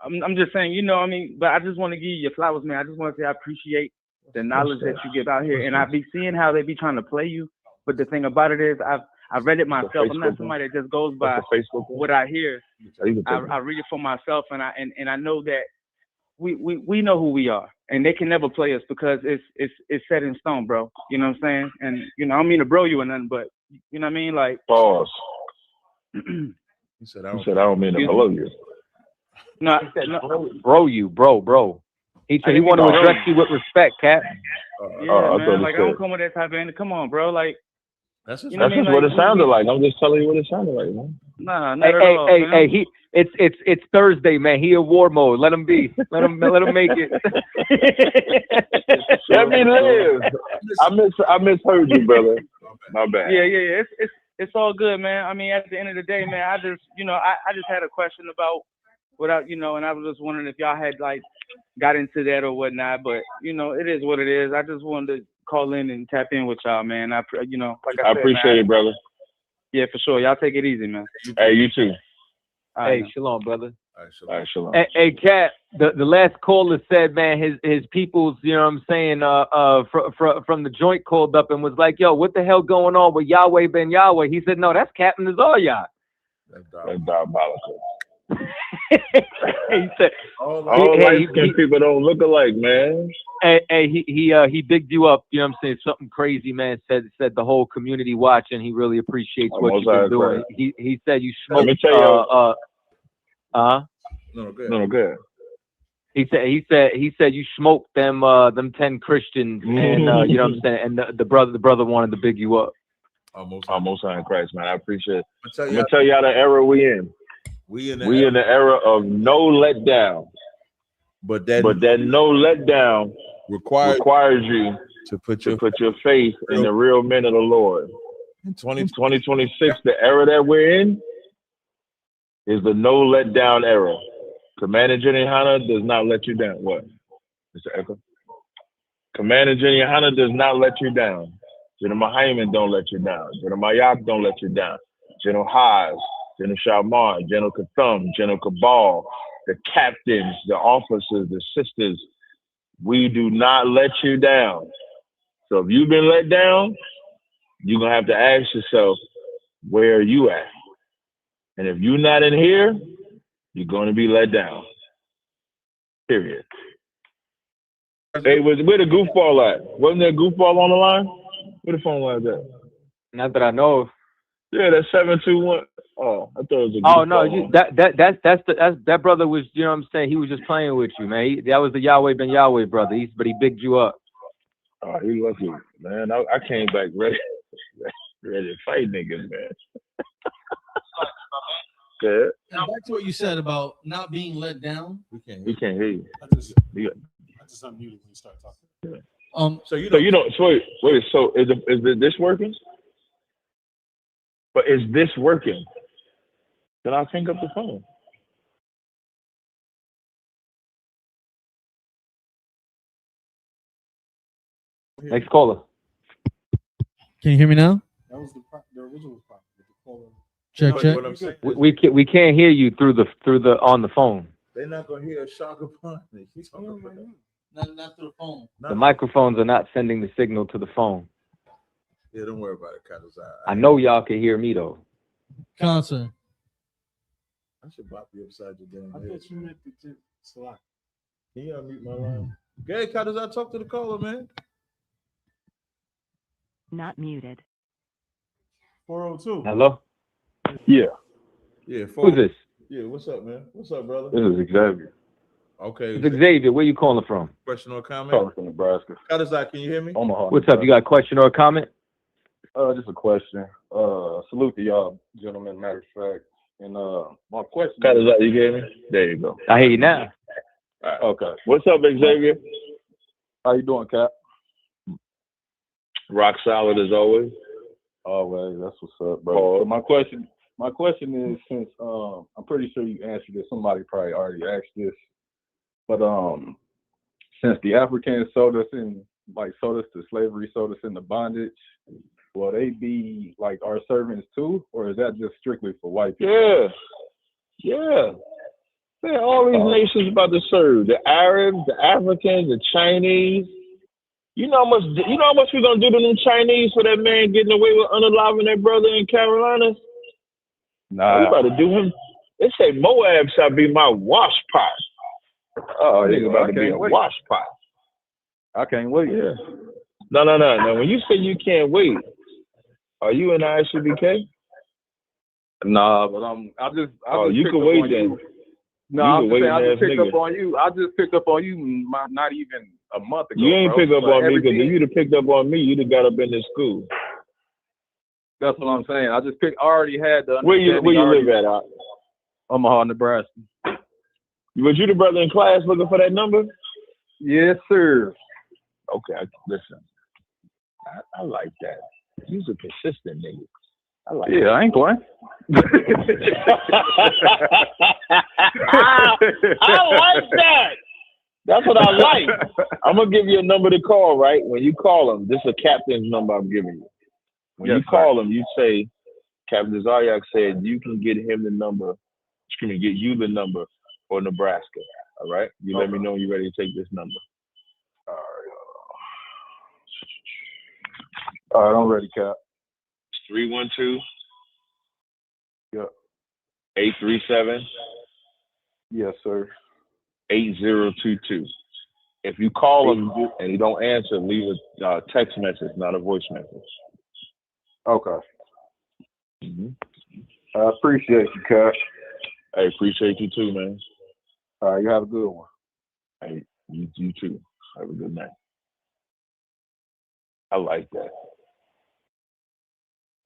I'm just saying, but I just want to give you your flowers, man. I just want to say I appreciate the knowledge that you give out here, and I be seeing how they be trying to play you. But the thing about it is, I've read it myself. I'm not somebody that just goes by what I hear. I read it for myself, and I know that we know who we are, and they can never play us because it's set in stone, bro. You know what I'm saying? And I don't mean to bro you or nothing, but you know what I mean, like. Pause. He said I don't mean to blow you. No, bro, bro. He said he wanted to address you with respect, Cap. Man. Like I don't come with that type of energy. Come on, bro. Like that's just what it sounded like. I'm just telling you what it sounded like, man. Nah, not at all. Hey, it's Thursday, man. He in war mode. Let him be. Let him make it. Let me live. I misheard you, brother. My bad. Yeah. It's all good, man. I mean, at the end of the day, man, I just I just had a question about and I was just wondering if y'all had like got into that or whatnot, but it is what it is. I just wanted to call in and tap in with y'all, man. I appreciate it, brother. Yeah, for sure. Y'all take it easy, man. Hey, you too. Hey, shalom, brother. All right, shalom. Hey, Cat, the last caller said, man, his people's, you know what I'm saying, from the joint called up and was like, yo, what the hell going on with Yahweh ben Yahweh? He said, no, that's Captain Azariah. That's diabolical. He said, all light-skinned people don't look alike, man. Hey, he bigged you up, you know what I'm saying? Something crazy, man. Said the whole community watching. He really appreciates what you've been doing. He said you smoked. Let me tell you. No, good. No, good. He said you smoked them 10 Christians, and you know what I'm saying. And the brother wanted to big you up. Almost in Christ, man. I appreciate it. I'm gonna tell y'all the era we in. We in the era of no letdown. But that no letdown requires you to put your faith in the real men of the Lord. In 2026, the era that we're in is the no letdown era. Commander Jenny Hanna does not let you down. What? Mr. Echo? Commander Jenny Hanna does not let you down. General Hyman don't let you down. General Mayak don't let you down. General Haas, General Shalman, General Kathum, General Cabal, the captains, the officers, the sisters, we do not let you down. So if you've been let down, you're going to have to ask yourself, where are you at? And if you're not in here, you're going to be let down. Period. Hey, where the goofball at? Wasn't there a goofball on the line? Where the phone line at? Not that I know of. Yeah, that's 721. Oh, I thought it was a Oh no, that brother was, you know what I'm saying, he was just playing with you, man. That was the Yahweh ben Yahweh brother. But he bigged you up. Oh, he lucky, man. I came back ready to fight niggas, man. Yeah. And back to what you said about not being let down. We can't hear you. I just unmuted when you start talking. Yeah. So wait. So is this working? But is this working? Then I'll hang up the phone. Next caller. Can you hear me now? That was the original problem. Check. We can't hear you through the on the phone. They're not gonna hear a shock upon me. Not through the phone. The microphones are not sending the signal to the phone. Yeah, don't worry about it, Carlos. I know y'all can hear me though. Concert. I should bop you upside your damn I head. thought you meant the Slack. Can you unmute my line? Okay, Carlos, I talk to the caller, man. Not muted. 402. Hello? Yeah. Yeah. Who's this? Yeah, what's up, man? What's up, brother? This is Xavier. Okay. It's Xavier. Where you calling from? Question or comment? Calling from Nebraska. Carlos, can you hear me? Omaha. What's up? You got a question or a comment? Just a question. Salute to y'all, gentlemen, matter of fact. And my question. Carlos, you hear me? There you go. I hear you now. All right. Okay. What's up, Xavier? How you doing, Cap? Rock solid as always. Always. That's what's up, bro. So my question is, since I'm pretty sure you answered this, somebody probably already asked this, but since the Africans sold us to slavery, sold us into bondage, will they be like our servants too, or is that just strictly for white people? Yeah. Man, all these nations about to serve. The Arabs, the Africans, the Chinese. You know how much we're gonna do to them Chinese for that man getting away with unaliving their brother in Carolina? Nah. We about to do him. They say Moab shall be my wash pot. Oh, he's about to be a wash pot. I can't wait. Yeah. No. When you say you can't wait, are you in the ISUBK? Nah, but you can wait then. No, I'm just saying, I just picked up on you. I just picked up on you not even a month ago. You ain't picked up on me, because if you'd have picked up on me, you'd have got up in this school. That's what I'm saying. I already had the. Where you live at? Omaha, Nebraska. Was you the brother in class looking for that number? Yes, sir. Okay, listen. I like that. You's a persistent nigga. I like that. I ain't playing. I like that. That's what I like. I'm gonna give you a number to call, right? When you call him, this is a captain's number I'm giving you. When you call him, you say, Captain Zaryak said you can get him the number. Get you the number or Nebraska. All right. You let me know when you're ready to take this number. All right, I'm ready, Cap. 312. Yep. 837. Yes, sir. 8022. If you call him and he don't answer, leave a text message, not a voice message. Okay. Mm-hmm. I appreciate you, Cap. I appreciate you too, man. All right, you have a good one. Hey, you too. Have a good night. I like that.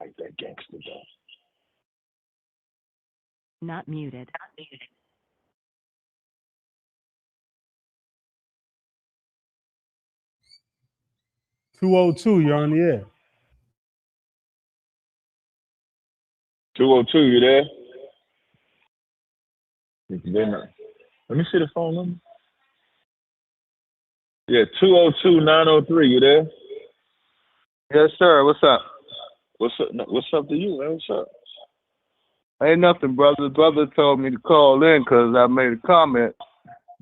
I like that gangster though. Not muted. 202, you're on the air. 202, you there? Let me see the phone number. Yeah, 202-903, you there? Yes, sir. What's up? What's up to you, man? What's up? Ain't nothing, brother. The brother told me to call in because I made a comment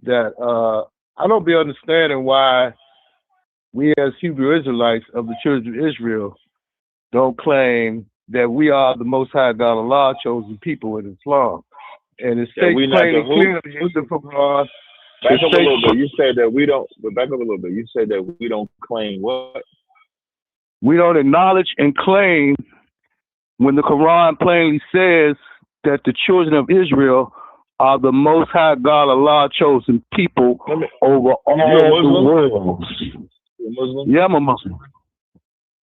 that I don't be understanding why we as Hebrew Israelites of the children of Israel don't claim that we are the Most High God Allah chosen people in Islam. And it states plainly clearly in the Quran. Back up a little bit. You said that we don't, but back up a little bit. You said that we don't claim what? We don't acknowledge and claim when the Quran plainly says that the children of Israel are the Most High God Allah chosen people over all the world. You a Muslim? Yeah, I'm a Muslim.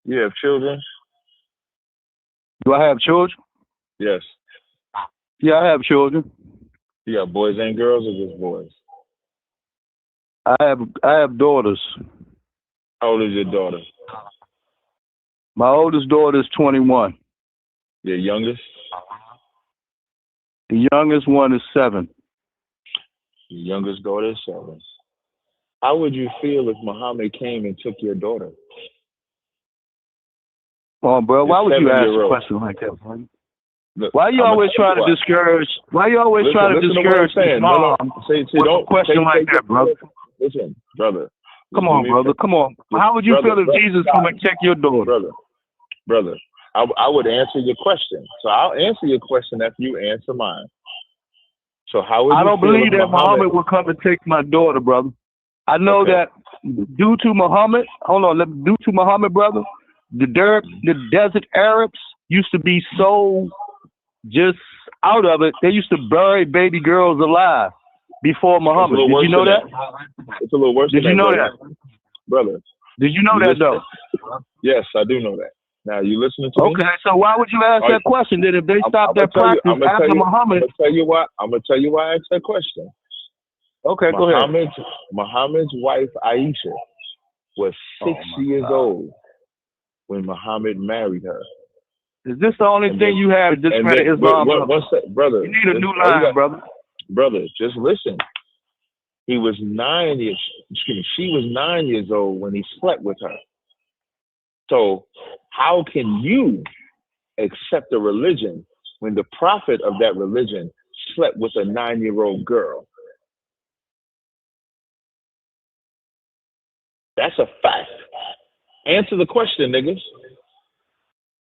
You have children? Do I have children? Yes. Yeah, I have children. You got boys and girls or just boys? I have daughters. How old is your daughter? My oldest daughter is 21. Your youngest? The youngest one is 7. Your youngest daughter is 7. How would you feel if Muhammad came and took your daughter? Oh, bro, why would you ask a question like that, bro? Look, why you always trying to discourage? Why you always trying to discourage Islam with a question like that, brother? Listen, brother. Come on, brother. Come on. How would you feel if Jesus come and check your daughter? Brother, I would answer your question. So I'll answer your question after you answer mine. So how would you I don't feel believe if that Muhammad would come and take my daughter, brother. I know that due to Muhammad, due to Muhammad, brother, the desert Arabs used to be so just out of it. They used to bury baby girls alive before Muhammad. Did you know that? It's a little worse. Did you know that, brother? Did you know that though? Yes, I do know that. Now you listening to me? Okay, so why would you ask that question? Then if they stopped that practice after Muhammad, I'm gonna tell you why I asked that question. Okay, go ahead. Muhammad's wife Aisha was 6 years old when Muhammad married her. Is this the only thing you have to discredit Islam? Brother, you need a new line, brother. Brother, just listen. He was 9 years. She was 9 years old when he slept with her. So how can you accept a religion when the prophet of that religion slept with a 9-year-old girl? That's a fact. Answer the question, niggas.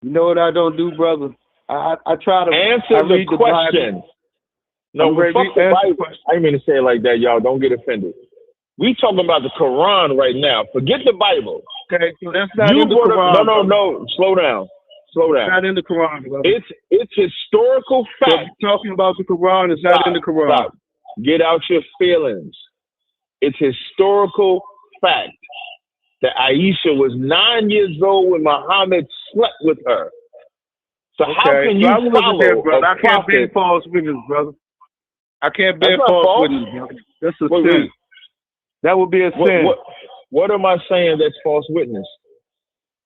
You know what I don't do, brother? I try to answer the question. No, but fuck the Bible. I didn't mean to say it like that, y'all. Don't get offended. We talking about the Quran right now. Forget the Bible. Okay, so that's not in the Quran. No. Slow down. It's not in the Quran, brother. It's historical fact. So talking about the Quran is not in the Quran. Stop. Get out your feelings. It's historical fact that Aisha was 9 years old when Muhammad slept with her. So how can you follow brother? I can't bear false witness, brother. I can't bear false witness, brother. That's a sin. That would be a sin. What am I saying that's false witness?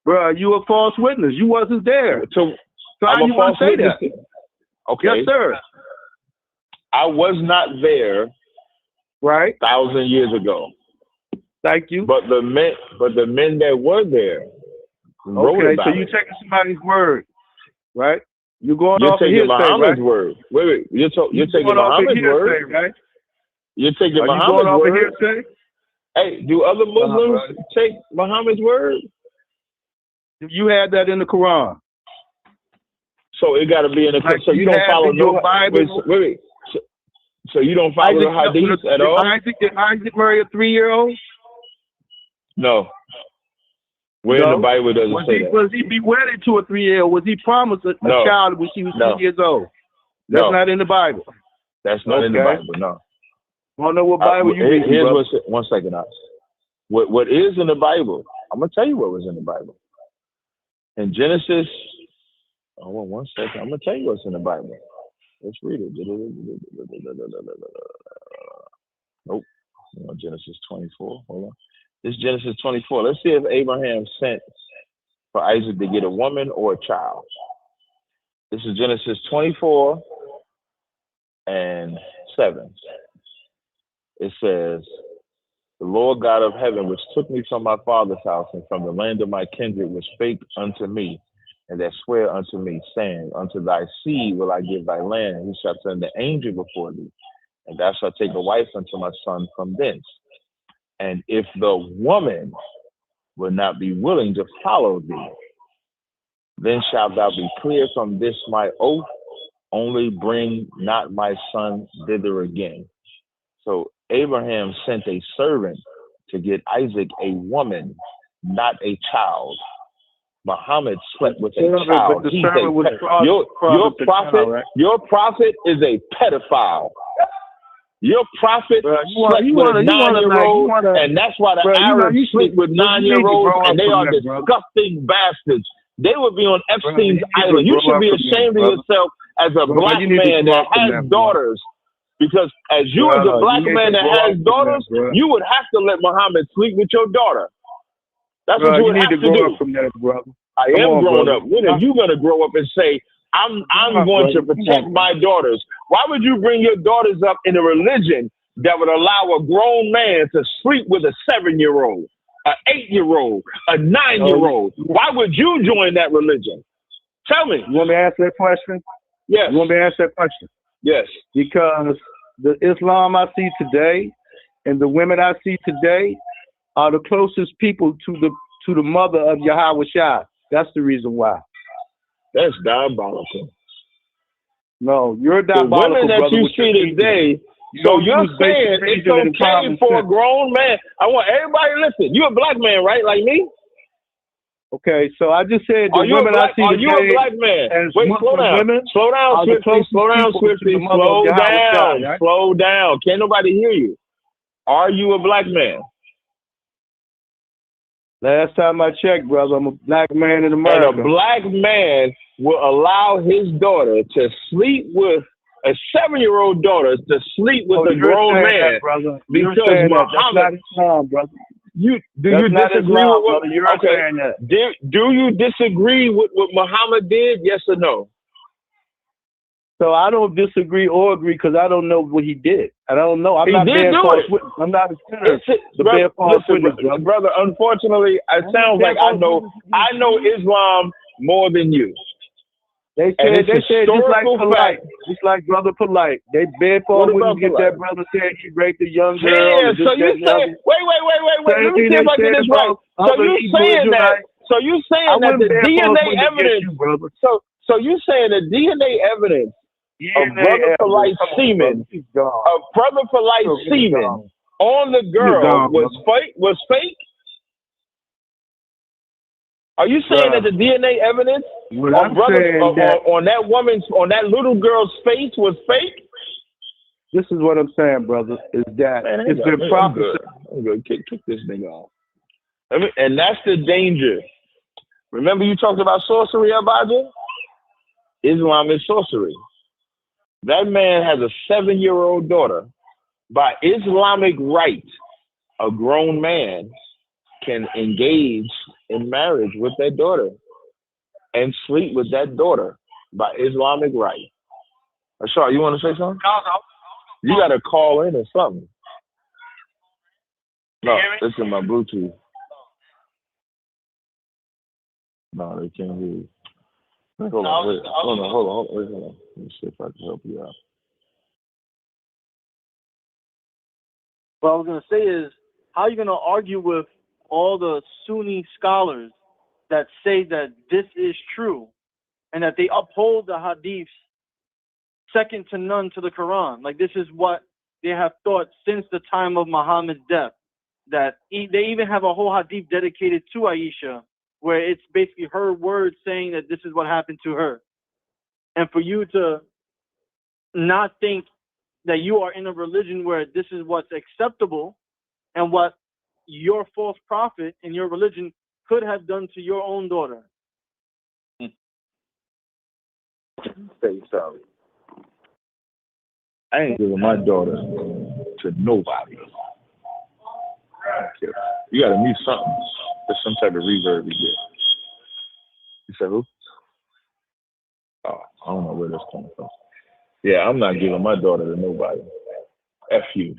Bro, you a false witness. You wasn't there. So how you want to say that? Okay. Yes, sir. I was not there. Right. 1,000 years ago. Thank you. But the men that were there wrote about it. So you're taking somebody's word, right? You're going You're off taking hearsay, Muhammad's right? word. Wait. You're taking Muhammad's word, right? You're taking Are you Muhammad's going off of word. hearsay? Hey, do other Muslims take Muhammad's word? You had that in the Quran. So it got to be in the Quran. So you don't follow no Bible. Wait. So you don't follow the hadith at all? Did Isaac marry a 3-year-old? No. Where in the Bible does it say that? Was he be wedded to a 3-year-old? Was he promised a child when she was 3 years old? That's not in the Bible. That's not in the Bible. No. I don't know what Bible you read. Here's what's one second. What is in the Bible? I'm gonna tell you what was in the Bible. In Genesis. Oh, well, 1 second. I'm gonna tell you what's in the Bible. Let's read it. Nope. Genesis 24. Hold on. This is Genesis 24. Let's see if Abraham sent for Isaac to get a woman or a child. This is Genesis 24 and 7. It says, the Lord God of heaven, which took me from my father's house and from the land of my kindred, which spake unto me, and that swear unto me, saying, unto thy seed will I give thy land, and he shall send the angel before thee, and thou shalt take a wife unto my son from thence. And if the woman will not be willing to follow thee, then shalt thou be clear from this my oath, only bring not my son thither again. So Abraham sent a servant to get Isaac a woman, not a child. Muhammad slept with a child. Your prophet is a pedophile. Your prophet slept with a 9-year-old, and that's why the Arabs sleep with 9-year-olds, and they are disgusting bastards. They would be on Epstein's island. You should be ashamed of yourself as a black man that has daughters. Because as you as a black man that has daughters, you would have to let Muhammad sleep with your daughter. That's what you would have to do. I am grown up. When are you going to grow up and say, I'm going to protect my daughters? Why would you bring your daughters up in a religion that would allow a grown man to sleep with a 7-year-old, an 8-year-old, a 9-year-old? Why would you join that religion? Tell me. You want me to answer that question? Yes. You want me to answer that question? Yes. Because the Islam I see today and the women I see today are the closest people to the mother of Yahweh Shai. That's the reason why. That's diabolical. No, you're diabolical. The women that you see today, so you're saying it's okay for a grown man. I want everybody to listen. You're a black man, right? Like me? Okay, so I just said the women I see today. Are you a black man? Wait, slow down. Women slow down, Swifty. Slow down, Swifty. Slow down. Right? Slow down. Can't nobody hear you. Are you a black man? Last time I checked, brother, I'm a black man in America. And a black man will allow his daughter to sleep with a 7-year-old daughter to sleep with a grown man, brother. Because Muhammad. That's not Islam, brother. Do you disagree with what? You're saying that. Do you disagree with what Muhammad did? Yes or no? So I don't disagree or agree because I don't know what he did. I don't know. I'm not a sinner. Brother, unfortunately, it sounds like I know Islam more than you. They said just like polite, just like brother polite. They beg for a witness if that brother said he raped a young girl. Yeah, so you saying wait. Let me see if I get this right. So you saying that? So you saying that the DNA evidence? So you saying the DNA evidence of brother polite semen, on the girl was fake? Are you saying that the DNA evidence on that little girl's face was fake? This is what I'm saying, brother, is that it's been prophesied. I'm good. Kick this nigga off. And that's the danger. Remember you talked about sorcery, Abadja? Islam is sorcery. That man has a 7-year-old daughter. By Islamic right, a grown man can engage in marriage with that daughter and sleep with that daughter by Islamic right. Ashar, you want to say something? You got to call in or something. No, it's in my Bluetooth. No, they can't hear you. Hold on. Let me see if I can help you out. what I was going to say is, how are you going to argue with all the Sunni scholars that say that this is true and that they uphold the hadiths second to none to the Quran? Like, this is what they have thought since the time of Muhammad's death. That they even have a whole hadith dedicated to Aisha, where it's basically her words saying that this is what happened to her. And for you to not think that you are in a religion where this is what's acceptable and what your false prophet in your religion could have done to your own daughter. Say sorry. I ain't giving my daughter to nobody. I don't care. You gotta mute something. There's some type of reverb you get. You said who? Oh, I don't know where that's coming from. Yeah, I'm not giving my daughter to nobody. F you.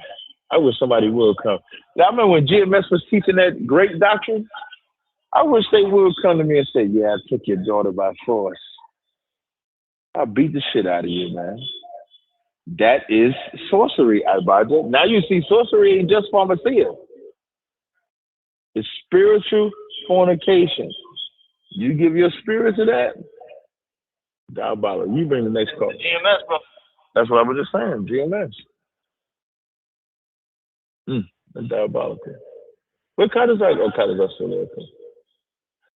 I wish somebody would come. Now, I remember when GMS was teaching that great doctrine, I wish they would come to me and say, yeah, I took your daughter by force. I'll beat the shit out of you, man. That is sorcery, Ibada. Now you see sorcery ain't just pharmacia. It's spiritual fornication. You give your spirit to that, diabolical. You bring the next call. GMS, bro. That's what I was just saying, GMS. That's diabolical. What kind is that? Oh, kind of still there.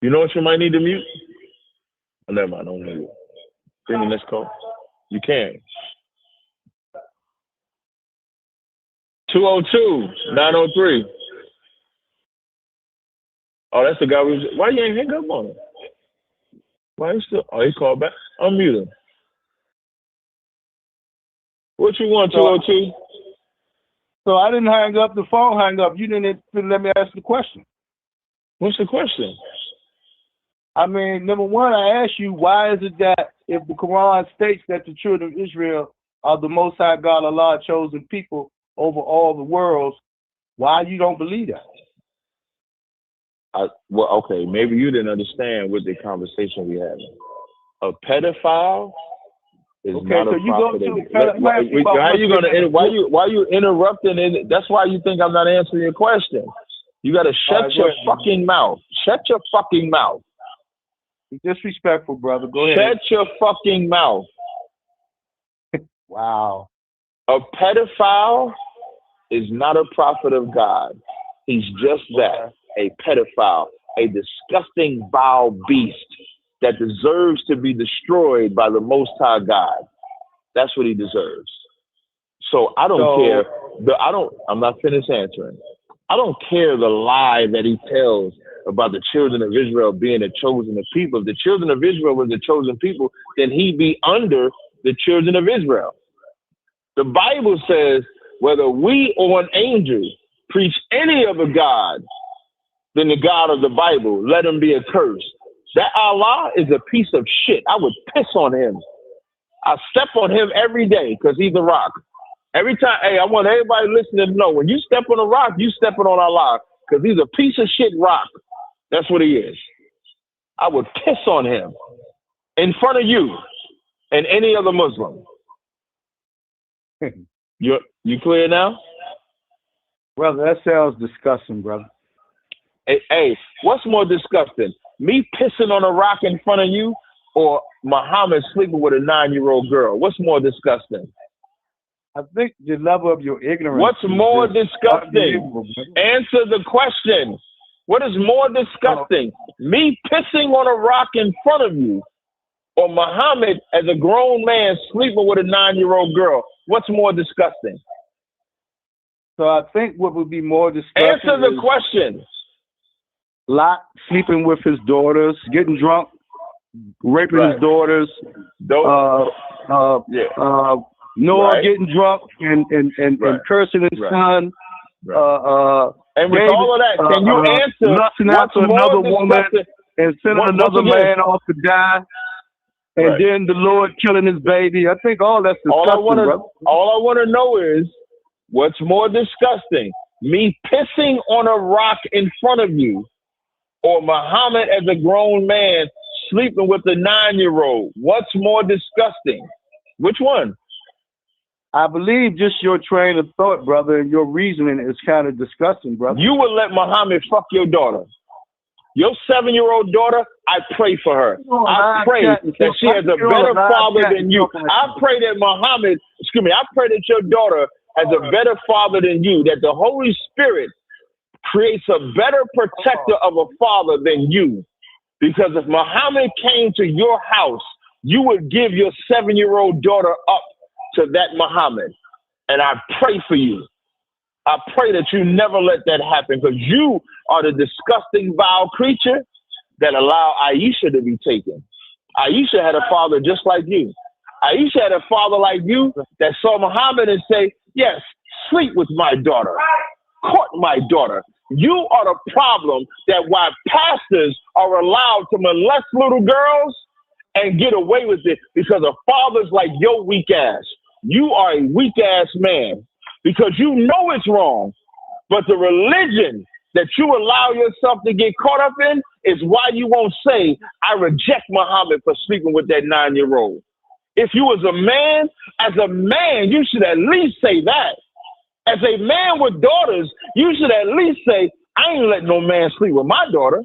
You know what you might need to mute? Oh, never mind, I don't hear you. Bring the next call. You can. 202-903. Oh, that's the guy we was. Why you ain't hang up on him? Why you still? Oh, he called back. Unmute him. What you want, 202? So I didn't hang up. The phone hang up. You didn't let me ask the question. What's the question? I mean, number one, I asked you, why is it that if the Quran states that the children of Israel are the Most High God, Allah, chosen people over all the worlds, why you don't believe that? Well, okay, maybe you didn't understand what the conversation we had. A pedophile is not a prophet. Why you interrupting? That's why you think I'm not answering your question. You got to shut your fucking mouth. Shut your fucking mouth. Disrespectful, brother. Go ahead. Shut your fucking mouth. Wow. A pedophile is not a prophet of God. He's just that, a pedophile, a disgusting, vile beast that deserves to be destroyed by the Most High God. That's what he deserves. So I don't care. I'm not finished answering. I don't care the lie that he tells about the children of Israel being a chosen people. If the children of Israel were the chosen people, then he'd be under the children of Israel. The Bible says, whether we or an angel preach any other God than the God of the Bible, let him be accursed. That Allah is a piece of shit. I would piss on him. I step on him every day because he's a rock. Every time, hey, I want everybody listening to know, when you step on a rock, you stepping on Allah because he's a piece of shit rock. That's what he is. I would piss on him in front of you and any other Muslim. You clear now? Brother, that sounds disgusting, brother. Hey, what's more disgusting? Me pissing on a rock in front of you or Muhammad sleeping with a 9-year-old girl? What's more disgusting? I think the level of your ignorance. What's more disgusting? Answer the question. What is more disgusting? Me pissing on a rock in front of you or Muhammad as a grown man sleeping with a 9-year-old girl? What's more disgusting? So I think what would be more disgusting. Answer the question. Lot sleeping with his daughters, getting drunk, raping his daughters. Noah getting drunk and cursing his son. And with all of that, can you answer lusting after another woman and sending another man off to die, and then the Lord killing his baby? I think all that's disgusting. All I want to know is, what's more disgusting? Me pissing on a rock in front of you, or Muhammad as a grown man sleeping with a 9-year-old? What's more disgusting? Which one? I believe just your train of thought, brother, and your reasoning is kind of disgusting, brother. You would let Muhammad fuck your daughter. Your 7-year-old daughter, I pray for her. I pray that she has a better father than you. I pray that Muhammad, I pray that your daughter has a better father than you, that the Holy Spirit creates a better protector of a father than you. Because if Muhammad came to your house, you would give your 7-year-old daughter up to that Muhammad. And I pray for you. I pray that you never let that happen, because you are the disgusting, vile creature that allowed Aisha to be taken. Aisha had a father just like you. Aisha had a father like you that saw Muhammad and say, yes, sleep with my daughter, court my daughter. You are the problem that why pastors are allowed to molest little girls and get away with it, because of fathers like your weak ass. You are a weak ass man because you know it's wrong, but the religion that you allow yourself to get caught up in is why you won't say, I reject Muhammad for sleeping with that 9-year-old. If you was a man, as a man, you should at least say that. As a man with daughters, you should at least say, I ain't letting no man sleep with my daughter.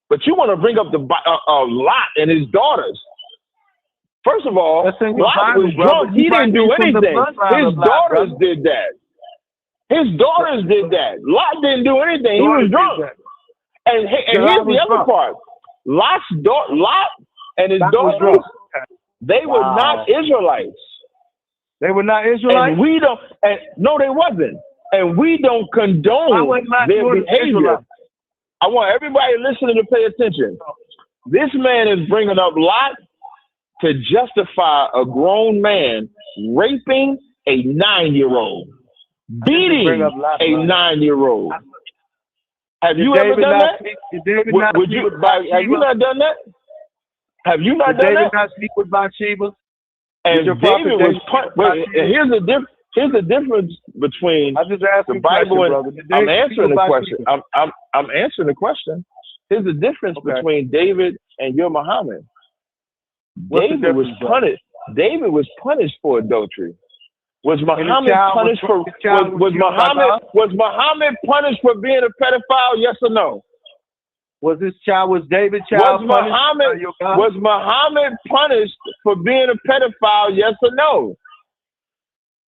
But you want to bring up the Lot and his daughters. First of all, Lot was drunk. He didn't do anything. His daughters did that. His daughters did that. Lot didn't do anything. He was drunk. And here's the other part. Lot and his daughters, they were not Israelites. They were not Israelites? And we don't, no, they wasn't. And we don't condone their behavior. I want everybody listening to pay attention. This man is bringing up Lot to justify a grown man raping a 9-year-old, beating a 9-year-old. Have you ever done that? Have you not done that? Have you not done that? David not sleep with Bathsheba? And David was here's the difference between the Bible and I'm answering the question. I'm answering the question. Here's the difference between David and your Muhammad. David was punished. David was punished for adultery. Was Muhammad punished for was Muhammad punished for being a pedophile? Yes or no? Was David child was Muhammad punished for being a pedophile? Yes or no?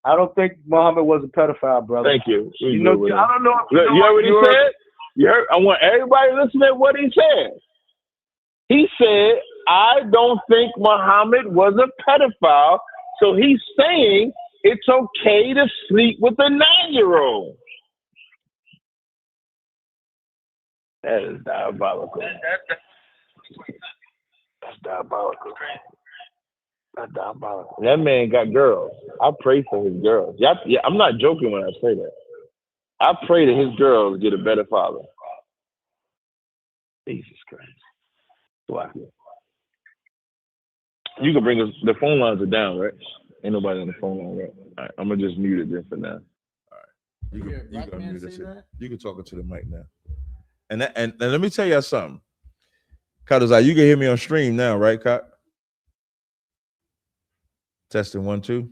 I don't think Muhammad was a pedophile, brother. Thank you. I don't know. You heard what he said? You heard? I want everybody to listen to what he said. He said, I don't think Muhammad was a pedophile, so he's saying it's okay to sleep with a 9-year-old. That is diabolical. That's diabolical. That's diabolical. That man got girls. I pray for his girls. Yeah, I'm not joking when I say that. I pray that his girls get a better father. Jesus Christ. Why? You can bring us. The phone lines are down, right? Ain't nobody on the phone line, right? All right, I'm gonna just mute it then for now. All right. You can mute this. You can talk into the mic now. And let me tell you something. Kadazai, you can hear me on stream now, right, Kat? Testing 1, 2.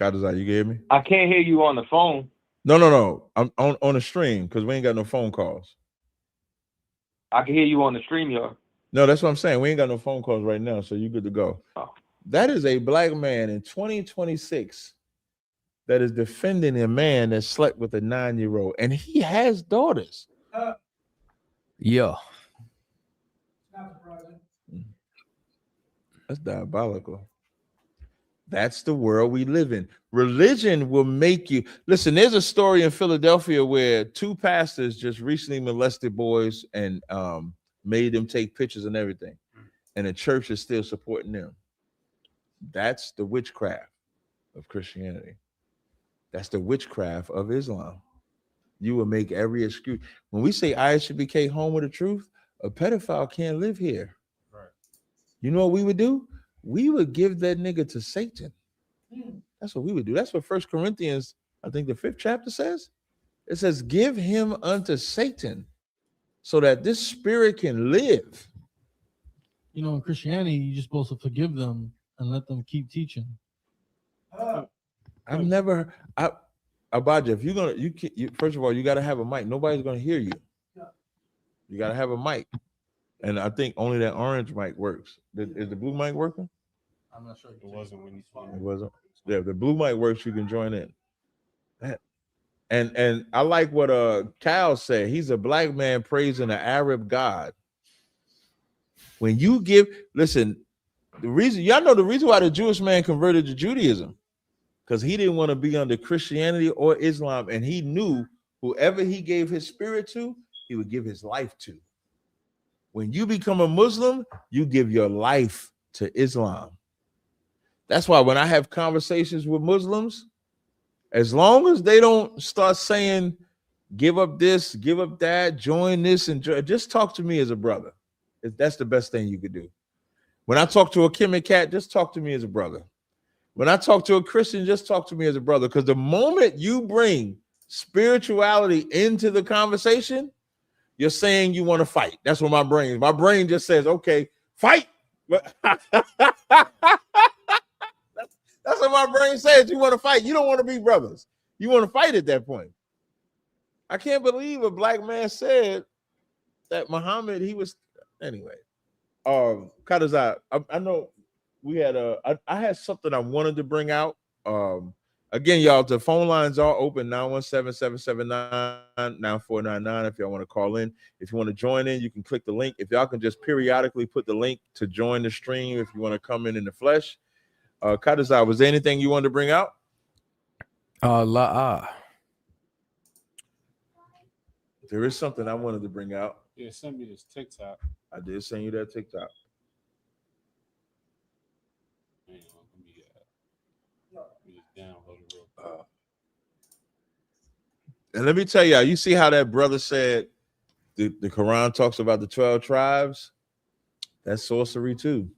Kadazai, you can hear me? I can't hear you on the phone. No. I'm on the stream because we ain't got no phone calls. I can hear you on the stream, y'all. No, that's what I'm saying. We ain't got no phone calls right now, so you good to go. Oh. That is a black man in 2026 that is defending a man that slept with a 9-year-old, and he has daughters. Yeah. That's diabolical. That's the world we live in. Religion will make you listen. There's a story in Philadelphia where 2 pastors just recently molested boys and made them take pictures and everything, and the church is still supporting them. That's the witchcraft of Christianity. That's the witchcraft of Islam. You will make every excuse. When we say ISUBK home with the truth, a pedophile can't live here. Right. You know what we would do? We would give that nigga to Satan. That's what we would do. That's what 1 Corinthians, I think the 5th chapter says. It says, give him unto Satan so that this spirit can live. You know, in Christianity, you're just supposed to forgive them and let them keep teaching. I've never. Abaja, if you're gonna, you first of all, you got to have a mic. Nobody's gonna hear you. You got to have a mic, and I think only that orange mic works. Is the blue mic working? I'm not sure. It wasn't when you It wasn't. Yeah, if the blue mic works, you can join in. And I like what Cal said. He's a black man praising an Arab God. When you listen, the reason y'all know the reason why the Jewish man converted to Judaism, because he didn't want to be under Christianity or Islam, and he knew whoever he gave his spirit to, he would give his life to. When you become a Muslim, you give your life to Islam. That's why when I have conversations with Muslims, as long as they don't start saying, give up this, give up that, join this, and just talk to me as a brother. That's the best thing you could do. When I talk to a Kemet cat, just talk to me as a brother. When I talk to a Christian, just talk to me as a brother. Because the moment you bring spirituality into the conversation, you're saying you want to fight. That's what my brain just says, okay, fight. That's what my brain says. You want to fight. You don't want to be brothers. You want to fight at that point. I can't believe a black man said that Muhammad, he was, anyway. Kadazai, I know we had I had something I wanted to bring out. Again, y'all, the phone lines are open, 917-779-9499 if y'all want to call in. If you want to join in, you can click the link. If y'all can just periodically put the link to join the stream if you want to come in the flesh. Kadazai, was there anything you wanted to bring out? There is something I wanted to bring out. Yeah, send me this TikTok. I did send you that TikTok. And let me tell y'all, you see how that brother said the Quran talks about the 12 tribes? That's sorcery too.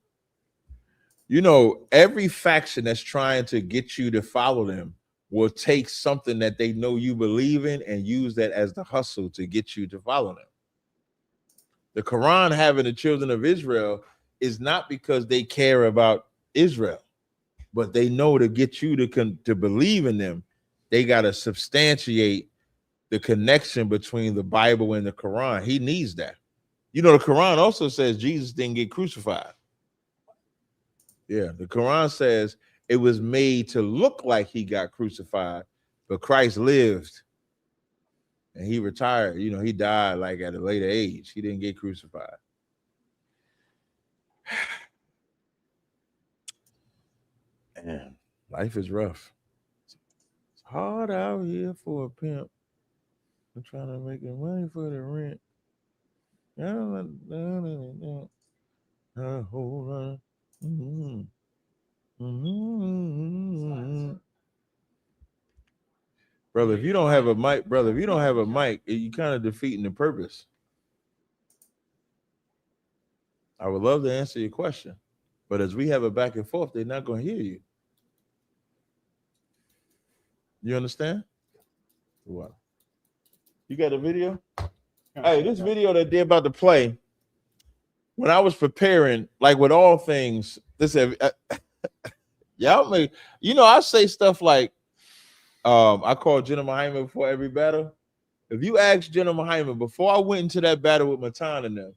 You know, every faction that's trying to get you to follow them will take something that they know you believe in and use that as the hustle to get you to follow them. The Quran having the children of Israel is not because they care about Israel, but they know to get you to believe in them, they got to substantiate the connection between the Bible and the Quran. He needs that. You know, the Quran also says Jesus didn't get crucified. Yeah, the Quran says it was made to look like he got crucified, but Christ lived and he retired. You know, he died like at a later age. He didn't get crucified. Man, life is rough. It's hard out here for a pimp. I'm trying to make money for the rent. Brother, if you don't have a mic, you kind of defeating the purpose. I would love to answer your question, but as we have a back and forth, they're not going to hear you. You understand? What? You got a video? Hey, this video that they're about to play, when I was preparing, like with all things, y'all may, you know, I say stuff like, I call Jenna Muhammad before every battle. If you ask Jenna Muhammad, before I went into that battle with Matan and them,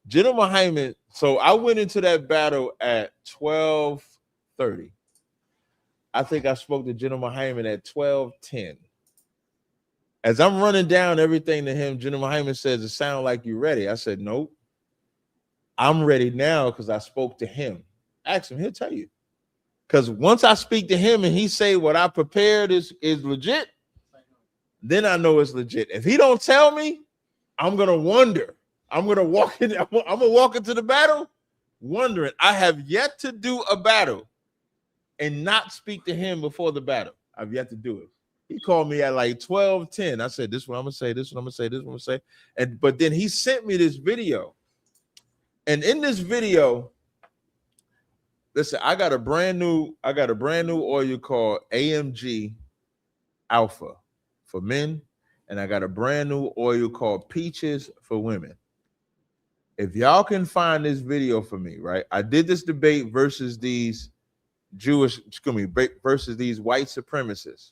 Jenna Muhammad, so I went into that battle at 12:30. I think I spoke to Jenna Muhammad at 12:10. As I'm running down everything to him, Jenna Muhammad says, it sounds like you're ready. I said, nope. I'm ready now because I spoke to him. Ask him, he'll tell you. Because once I speak to him and he say what I prepared is legit, then I know it's legit. If he don't tell me, I'm gonna wonder. I'm gonna walk into the battle wondering. I have yet to do a battle and not speak to him before the battle. I've yet to do it. He called me at like 12:10. I said, this one I'm gonna say, this one I'm gonna say, this one I'm gonna say. But then he sent me this video. And in this video, listen, I got a brand new oil called AMG Alpha for men, and I got a brand new oil called Peaches for women. If y'all can find this video for me, right? I did this debate versus these versus these white supremacists.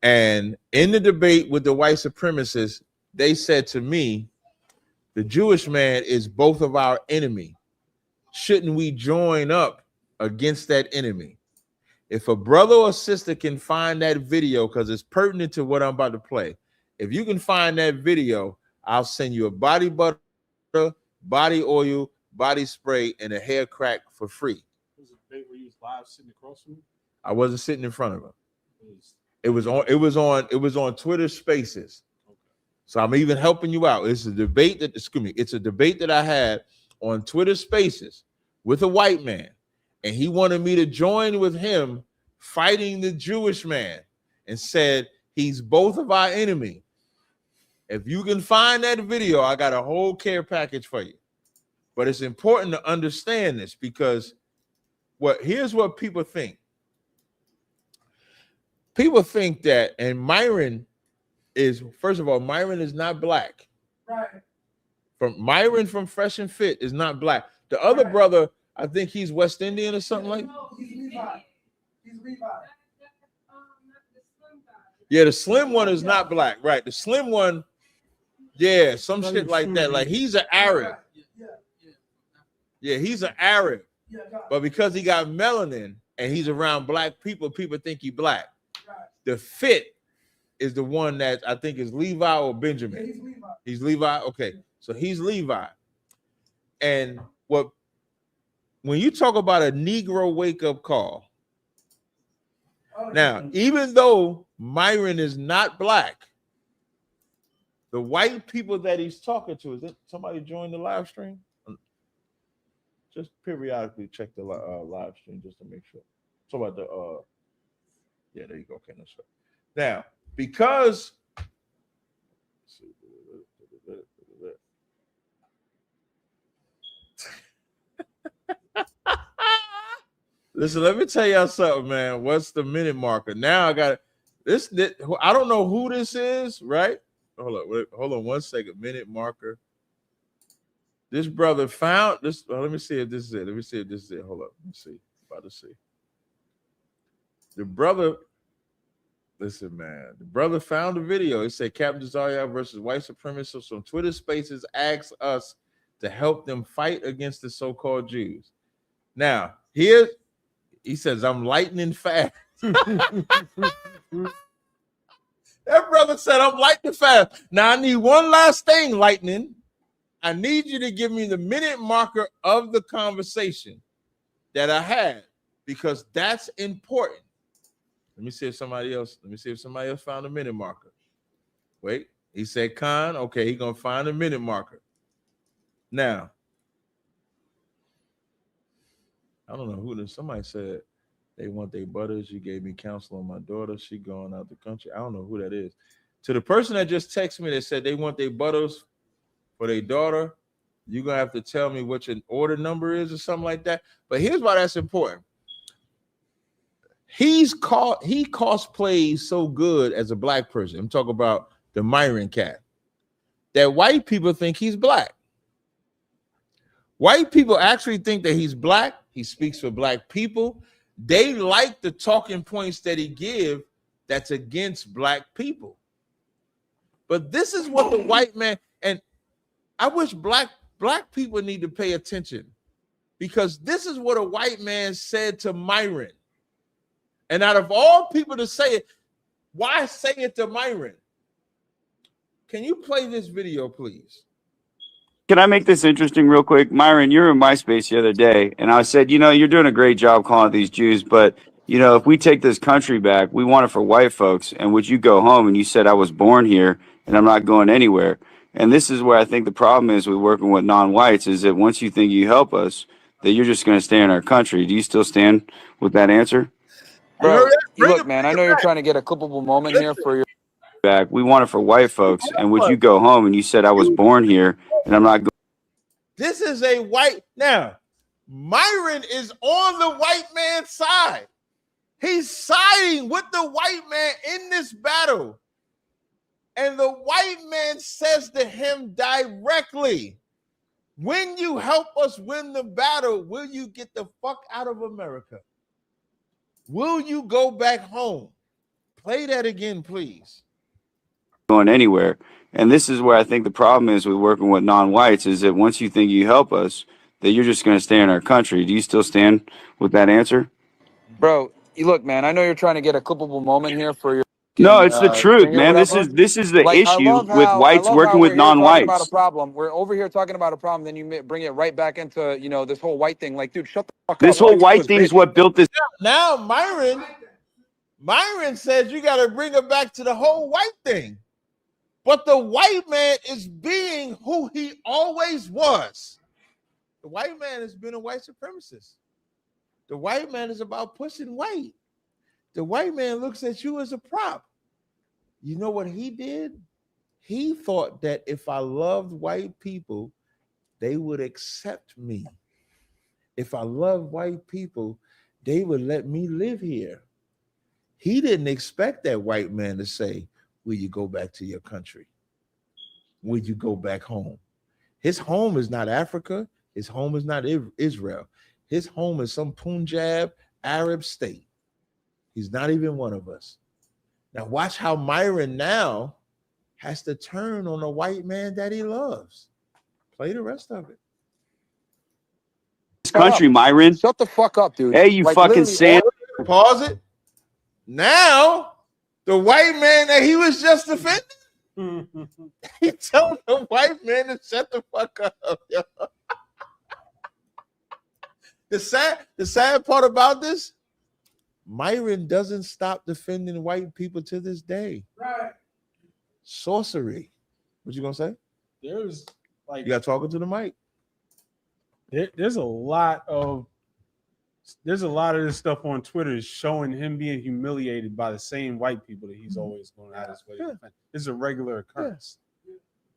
And in the debate with the white supremacists, they said to me, the Jewish man is both of our enemy. Shouldn't we join up against that enemy? If a brother or sister can find that video, because it's pertinent to what I'm about to play, if you can find that video, I'll send you a body butter, body oil, body spray, and a hair crack for free. Was it a debate where you was live sitting across from him? I wasn't sitting in front of him. It was on Twitter Spaces. So I'm even helping you out. It's a debate that I had on Twitter Spaces with a white man, and he wanted me to join with him fighting the Jewish man, and said he's both of our enemy. If you can find that video, I got a whole care package for you. But it's important to understand this, because here's what people think. People think that, and Myron is, first of all, Myron is not black. Right. Myron from Fresh and Fit is not black. The other brother, I think he's West Indian or something like that. He's Levi. He's Levi. Yeah, the slim one is not black, right? The slim one, yeah, some shit like that. Like, he's an Arab. Yeah, he's an Arab. But because he got melanin and he's around black people, people think he black. The Fit is the one that I think is Levi or Benjamin. Yeah, he's Levi. He's Levi. Okay, so he's Levi. And when you talk about a Negro wake-up call, now, even though Myron is not black, the white people that he's talking to, is it somebody joined the live stream? Just periodically check the live stream just to make sure. So about the yeah, there you go. Okay, that's right. Now, because listen, let me tell y'all something, man. What's the minute marker? Now I got this. I don't know who this is, right? Hold on 1 second. Minute marker. This brother found this. Let me see if this is it. Hold up. Let me see. About to see. The brother. Listen, man. The brother found a video. It said Captain Desire versus white supremacists on Twitter Spaces asks us to help them fight against the so-called Jews. Now, here he says, I'm lightning fast. That brother said, I'm lightning fast. Now, I need one last thing, Lightning. I need you to give me the minute marker of the conversation that I had, because that's important. Let me see if somebody else found a minute marker. Wait, he said Khan. Okay, he's gonna find a minute marker. Now, I don't know who this. Somebody said they want their butters. You gave me counsel on my daughter. She going out the country. I don't know who that is. To the person that just texted me that said they want their butters for their daughter, you're gonna have to tell me what your order number is or something like that. But here's why that's important. He cosplays so good as a black person. I'm talking about the Myron cat, that white people think he's black. White people actually think that he's black. He speaks for black people. They like the talking points that he gives that's against black people. But this is what the white man, and I wish black people need to pay attention, because this is what a white man said to Myron. And out of all people to say it, why say it to Myron? Can you play this video, please? Can I make this interesting real quick? Myron, you were in MySpace the other day, and I said, you're doing a great job calling these Jews, but, if we take this country back, we want it for white folks, and would you go home? And you said, I was born here, and I'm not going anywhere. And this is where I think the problem is with working with non-whites, is that once you think you help us, that you're just going to stay in our country. Do you still stand with that answer? Bro, look, man, I know you're trying to get a clippable moment here for your back. We want it for white folks. And would you go home? And you said, I was born here and I'm not going. This is a white. Now, Myron is on the white man's side. He's siding with the white man in this battle. And the white man says to him directly, when you help us win the battle, will you get the fuck out of America? Will you go back home? Play that again, please. Going anywhere. And this is where I think the problem is with working with non-whites is that once you think you help us, that you're just going to stay in our country. Do you still stand with that answer? Bro, you look, man, I know you're trying to get a clippable moment here for your No, it's the truth, thing or man. This whatever. is the Like, issue with whites working with we're here talking about a non-whites. problem. We're over here talking about a problem, then you bring it right back into, you know, this whole white thing. Like, dude, shut the fuck This up. All whole you do white is thing is bitch. what built this. Now, Myron says you got to bring it back to the whole white thing. But the white man is being who he always was. The white man has been a white supremacist. The white man is about pushing white. The white man looks at you as a prop. You know what he did? He thought that if I loved white people, they would accept me. If I loved white people, they would let me live here. He didn't expect that white man to say, will you go back to your country? Will you go back home? His home is not Africa. His home is not Israel. His home is some Punjab Arab state. He's not even one of us. Now watch how Myron now has to turn on a white man that he loves. Play the rest of it. This country, Myron. Shut the fuck up, dude. Hey, you Like, fucking literally sand. Pause it. Now, the white man that he was just defending, he told the white man to shut the fuck up. Yo. The sad part about this, Myron doesn't stop defending white people to this day. Right. Sorcery. What you gonna say? There's like You got talking to the mic. there's a lot of this stuff on Twitter showing him being humiliated by the same white people that he's always going out his way to defend. This is a regular occurrence.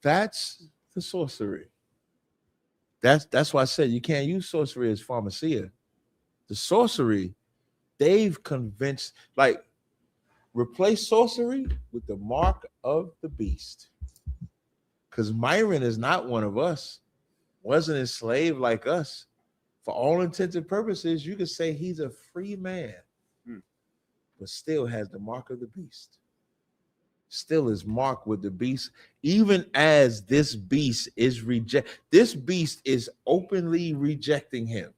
That's the sorcery. That's why I said you can't use sorcery as pharmacia. The sorcery, they've convinced, like, replace sorcery with the mark of the beast. Because Myron is not one of us, wasn't enslaved like us. For all intents and purposes, you could say he's a free man, but still has the mark of the beast. Still is marked with the beast, even as this beast is this beast is openly rejecting him.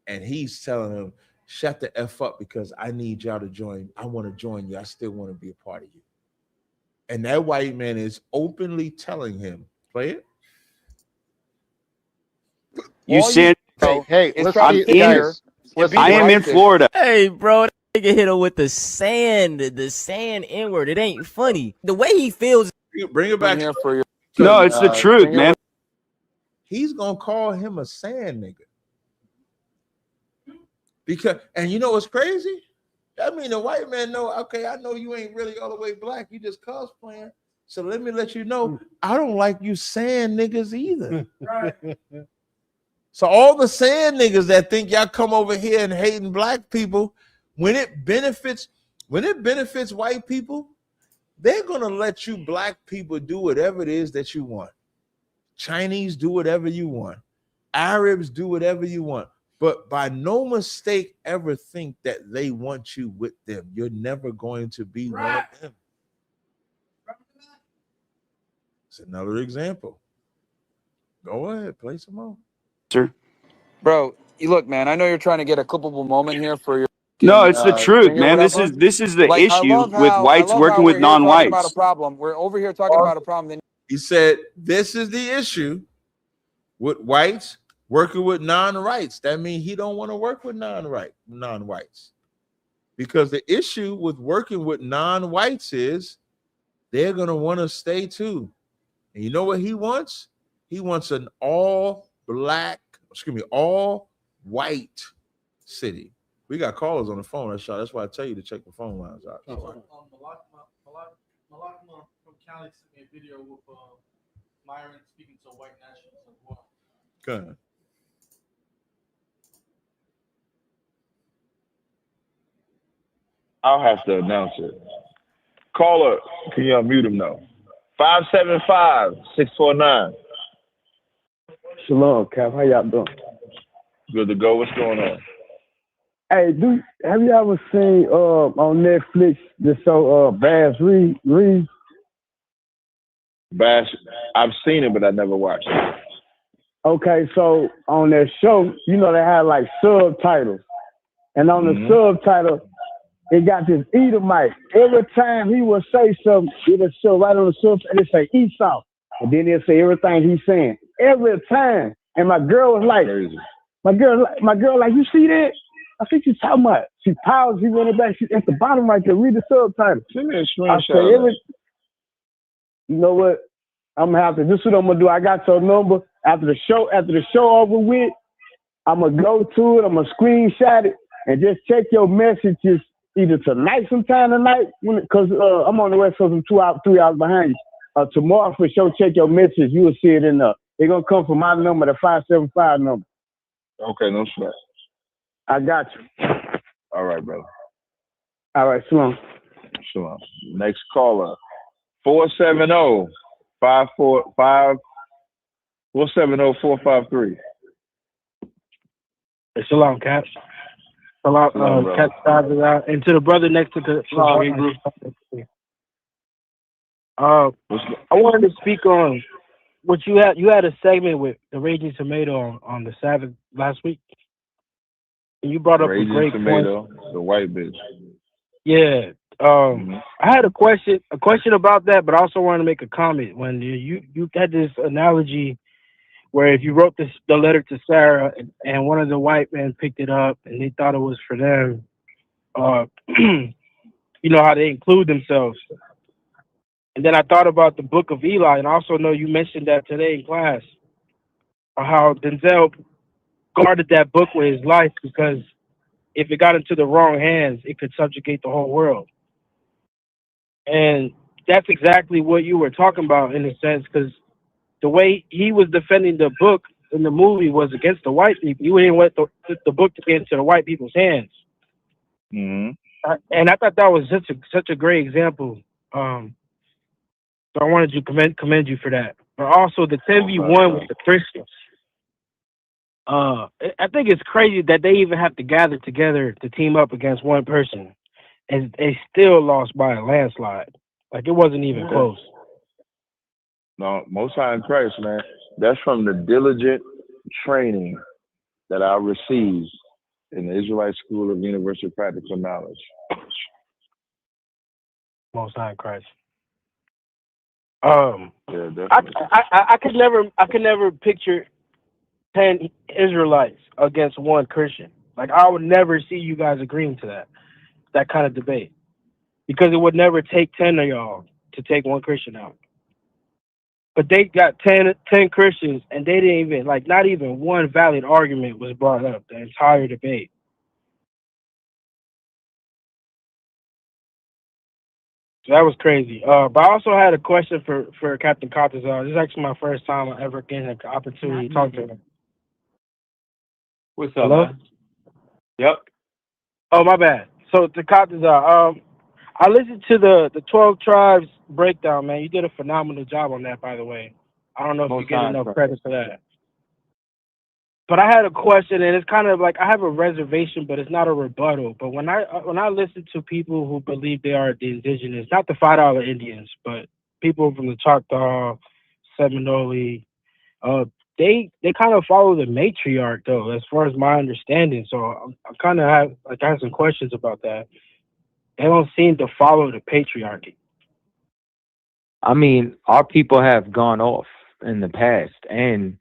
And he's telling him, shut the F up because I need y'all to join. I want to join you. I still want to be a part of you. And that white man is openly telling him, play it. You said, hey, let's I am in Florida. Hey, bro, that nigga hit him with the sand N-word. It ain't funny. The way he feels. Bring it back here for your. No, it's the truth, man. He's gonna call him a sand nigga. Because, and you know what's crazy? That mean the white man know, okay, I know you ain't really all the way black, you just cosplaying. So let me let you know, I don't like you sand niggas either. Right. So all the sand niggas that think y'all come over here and hating black people, when it benefits white people, they're gonna let you black people do whatever it is that you want. Chinese do whatever you want. Arabs do whatever you want. But by no mistake ever think that they want you with them. You're never going to be one of them. It's another example. Go ahead, play some more. Sir. Bro, you look, man, I know you're trying to get a clippable moment here for your. No, it's the truth, thing or man. This whatever. is the Like, issue with whites working with We're here talking about a non-whites. problem. We're over here talking about a problem. Then He said, this is the issue with whites working with non-whites. That means he don't want to work with non-whites. Because the issue with working with non-whites is they're going to want to stay too. And you know what he wants? He wants an all white city. We got callers on the phone. That's why I tell you to check the phone lines out. Malakma from Cali sent me a video with Myron speaking to white nationalists as well. Good. I'll have to announce it. Caller, can you unmute him now? 575-649. Shalom, Cap. How y'all doing? Good to go. What's going on? Hey, have you ever seen on Netflix the show Bass Reeves? Bash, I've seen it, but I never watched it. Okay, so on that show, you know they had like subtitles, and on the subtitle, it got this Edomite. Every time he would say something, it would show right on the subtitle, it say Esau, and then it say everything he's saying every time. And my girl was like, Crazy. my girl, like, you see that? I think she's talking about. She paused, she went back, she's at the bottom right there, read the subtitle. Send me a I screenshot. say you know what? I'm gonna have to. This is what I'm gonna do. I got your number after the show. After the show over with, I'm gonna go to it. I'm gonna screenshot it and just check your messages either tonight, sometime tonight, because I'm on the West Coast. I'm 3 hours behind you. Tomorrow for sure, check your message. You will see it in the. It's gonna come from my number, the 575 number. Okay, no sweat. I got you. All right, brother. All right, shalom. Shalom. Next caller, 470-545. 470-453. Shalom, Caps. Shalom, Caps. And to the brother next to the I wanted to speak on what you had. You had a segment with the Raging Tomato on the Sabbath last week. And you brought up Raging a great Tomato, point. the white bitch. Yeah. I had a question about that, but I also wanted to make a comment. When you had this analogy where if you wrote the letter to Sarah and one of the white men picked it up and they thought it was for them, you know how they include themselves. And then I thought about the book of Eli, and I also know you mentioned that today in class, how Denzel guarded that book with his life because if it got into the wrong hands, it could subjugate the whole world. And that's exactly what you were talking about in a sense, because the way he was defending the book in the movie was against the white people. You didn't want the book to get into the white people's hands. And I thought that was such a great example. So I wanted to commend you for that. But also the 10v1 with the Christians. I think it's crazy that they even have to gather together to team up against one person, and they still lost by a landslide. Like it wasn't even close. No, Most High in Christ, man. That's from the diligent training that I received in the Israelite School of Universal Practical Knowledge. Most High in Christ. Yeah, definitely. I could never picture 10 Israelites against one Christian. Like I would never see you guys agreeing to that kind of debate, because it would never take 10 of y'all to take one Christian out. But they got 10 Christians, and they didn't even, like, not even one valid argument was brought up the entire debate. So that was crazy. But I also had a question for Captain Cartazar. This is actually my first time I ever getting an opportunity to talk to him. What's up, Hello? man? Yep. Oh, my bad. So to Cartazar, I listened to the 12 tribes breakdown, man. You did a phenomenal job on that, by the way. I don't know if you get enough credit for that. But I had a question, and it's kind of like I have a reservation, but it's not a rebuttal. But when I listen to people who believe they are the indigenous, not the $5 Indians, but people from the Choctaw, Seminole, they kind of follow the matriarch, though, as far as my understanding. So I kind of have some questions about that. They don't seem to follow the patriarchy. I mean, our people have gone off in the past, and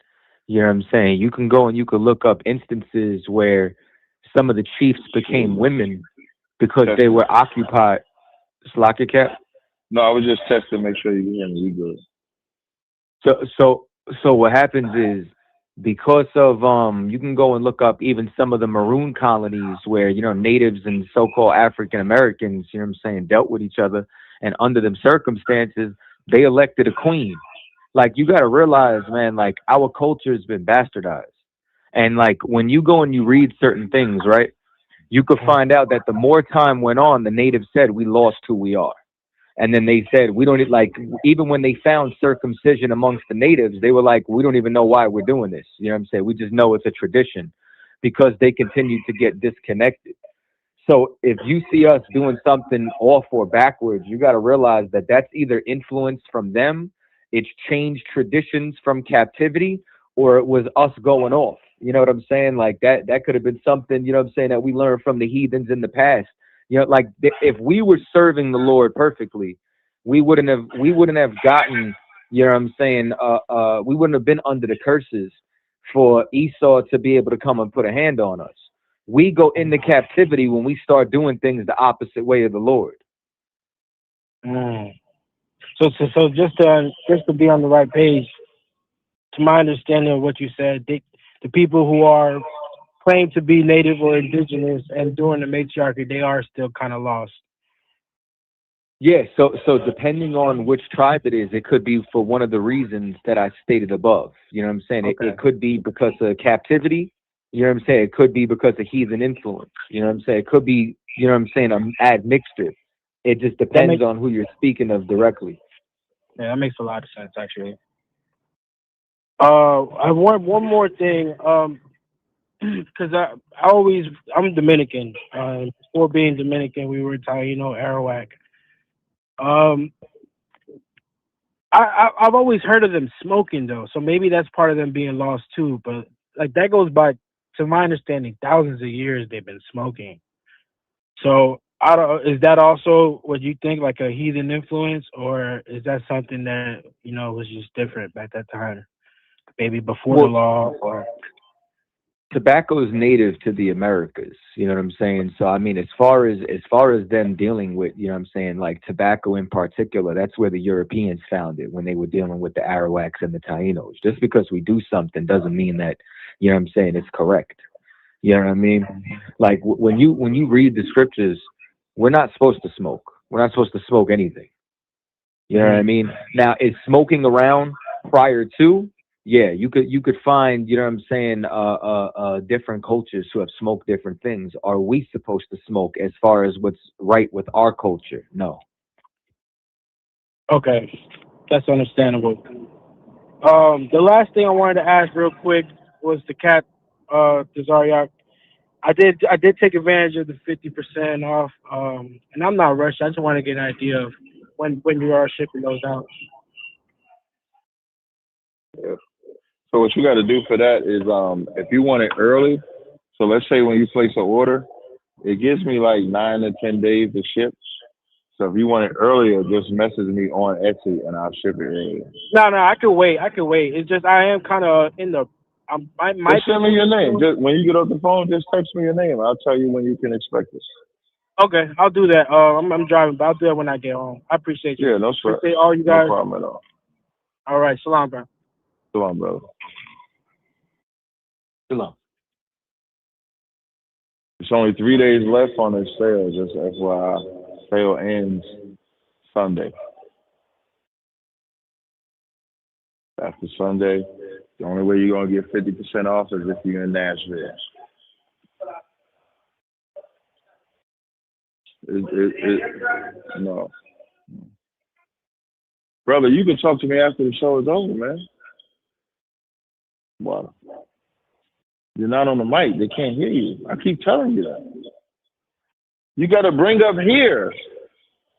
you know what I'm saying? You can go and you can look up instances where some of the chiefs became women because they were occupied. Slacker Cap? No, I was just testing to make sure you hear me. You good. So what happens is, because of you can go and look up even some of the maroon colonies where, you know, natives and so-called African Americans, you know what I'm saying, dealt with each other, and under them circumstances they elected a queen. Like, you got to realize, man, like, our culture has been bastardized. And like, when you go and you read certain things, right, you could find out that the more time went on, the natives said we lost who we are. And then they said, we don't, like, even when they found circumcision amongst the natives, they were like, we don't even know why we're doing this. You know what I'm saying? We just know it's a tradition. because they continue to get disconnected. So if you see us doing something off or backwards, you got to realize that that's either influence from them, it's changed traditions from captivity, or it was us going off. You know what I'm saying? Like that could have been something, you know what I'm saying, that we learned from the heathens in the past. You know, like if we were serving the Lord perfectly, we wouldn't have gotten, you know what I'm saying, we wouldn't have been under the curses for Esau to be able to come and put a hand on us. We go into captivity when we start doing things the opposite way of the Lord. So just to be on the right page, to my understanding of what you said, the people who are claim to be native or indigenous and doing the matriarchy, they are still kind of lost. Yeah, so depending on which tribe it is, it could be for one of the reasons that I stated above. You know what I'm saying? Okay. It could be because of captivity. You know what I'm saying? It could be because of heathen influence. You know what I'm saying? It could be, you know what I'm saying, an admixture. It just depends on who you're speaking of directly. Yeah, that makes a lot of sense, actually. I want one more thing, because I'm Dominican. Before being Dominican, we were Taino, Arawak. I've always heard of them smoking though, so maybe that's part of them being lost too. But like that goes by, to my understanding, thousands of years they've been smoking. So I don't. Is that also what you think, like a heathen influence, or is that something that was just different at that time, maybe before the law? Or tobacco is native to the Americas, you know what I'm saying? So I mean, as far as them dealing with, you know what I'm saying, like tobacco in particular, that's where the Europeans found it when they were dealing with the Arawaks and the Tainos. Just because we do something doesn't mean that, you know what I'm saying, it's correct. You know what I mean? Like when you read the scriptures, we're not supposed to smoke. We're not supposed to smoke anything. You know what I mean? Now, is smoking around prior to? Yeah, you could find, you know what I'm saying, different cultures who have smoked different things. Are we supposed to smoke as far as what's right with our culture? No. Okay, that's understandable. The last thing I wanted to ask real quick was the cat, Tazariak. I did take advantage of the 50% off, and I'm not rushed. I just want to get an idea of when you are shipping those out. Yeah. So what you got to do for that is, if you want it early, so let's say when you place an order, it gives me like 9 to 10 days to ship. So if you want it earlier, just message me on Etsy and I'll ship it earlier. No, I can wait. It's just I am kind of in the. Just send me your name. Just when you get off the phone, just text me your name. I'll tell you when you can expect this. Okay, I'll do that. I'm driving, but I'll do it when I get home. I appreciate you. Yeah, no sweat. Appreciate all you guys. No problem at all. All right, shalom, bro. Shalom, brother. Shalom. It's only 3 days left on this sale, just FYI. Sale ends Sunday. After Sunday, the only way you're going to get 50% off is if you're in Nashville. No. Brother, you can talk to me after the show is over, man. Wow. You're not on the mic. They can't hear you. I keep telling you that. You got to bring up here.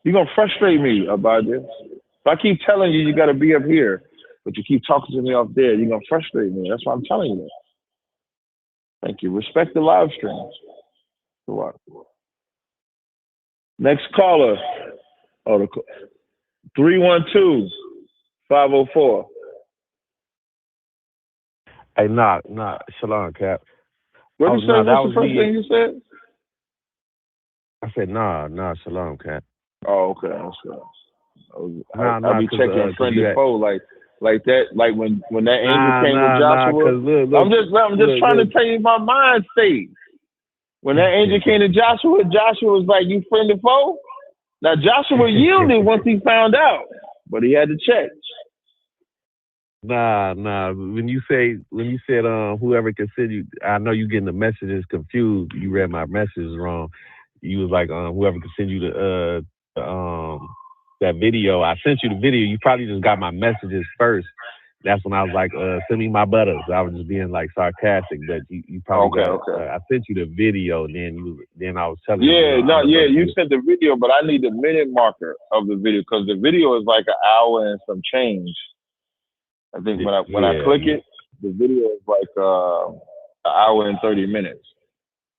You're going to frustrate me about this. If I keep telling you, you got to be up here, but you keep talking to me off there, you're going to frustrate me. That's why I'm telling you that. Thank you. Respect the live streams. Next caller. 312-504. Hey, nah, shalom, Cap. What did you say? What's the first thing you said? I said, nah, shalom, Cap. Oh, okay. That's good. I'll be checking friend and foe like that. Like when that angel came with Joshua. Look, I'm just trying to tell you my mind state. When that angel came to Joshua, Joshua was like, "You friend and foe." Now Joshua yielded once he found out, but he had to check. Nah. When you said whoever can send you, I know you getting the messages confused. You read my messages wrong. You was like, whoever can send you that video. I sent you the video. You probably just got my messages first. that's when I was like, send me my butters. I was just being like sarcastic, but you probably got. I sent you the video, and then I was telling you. You sent the video, but I need the minute marker of the video because the video is like an hour and some change. I think when I click it, the video is like an hour and 30 minutes.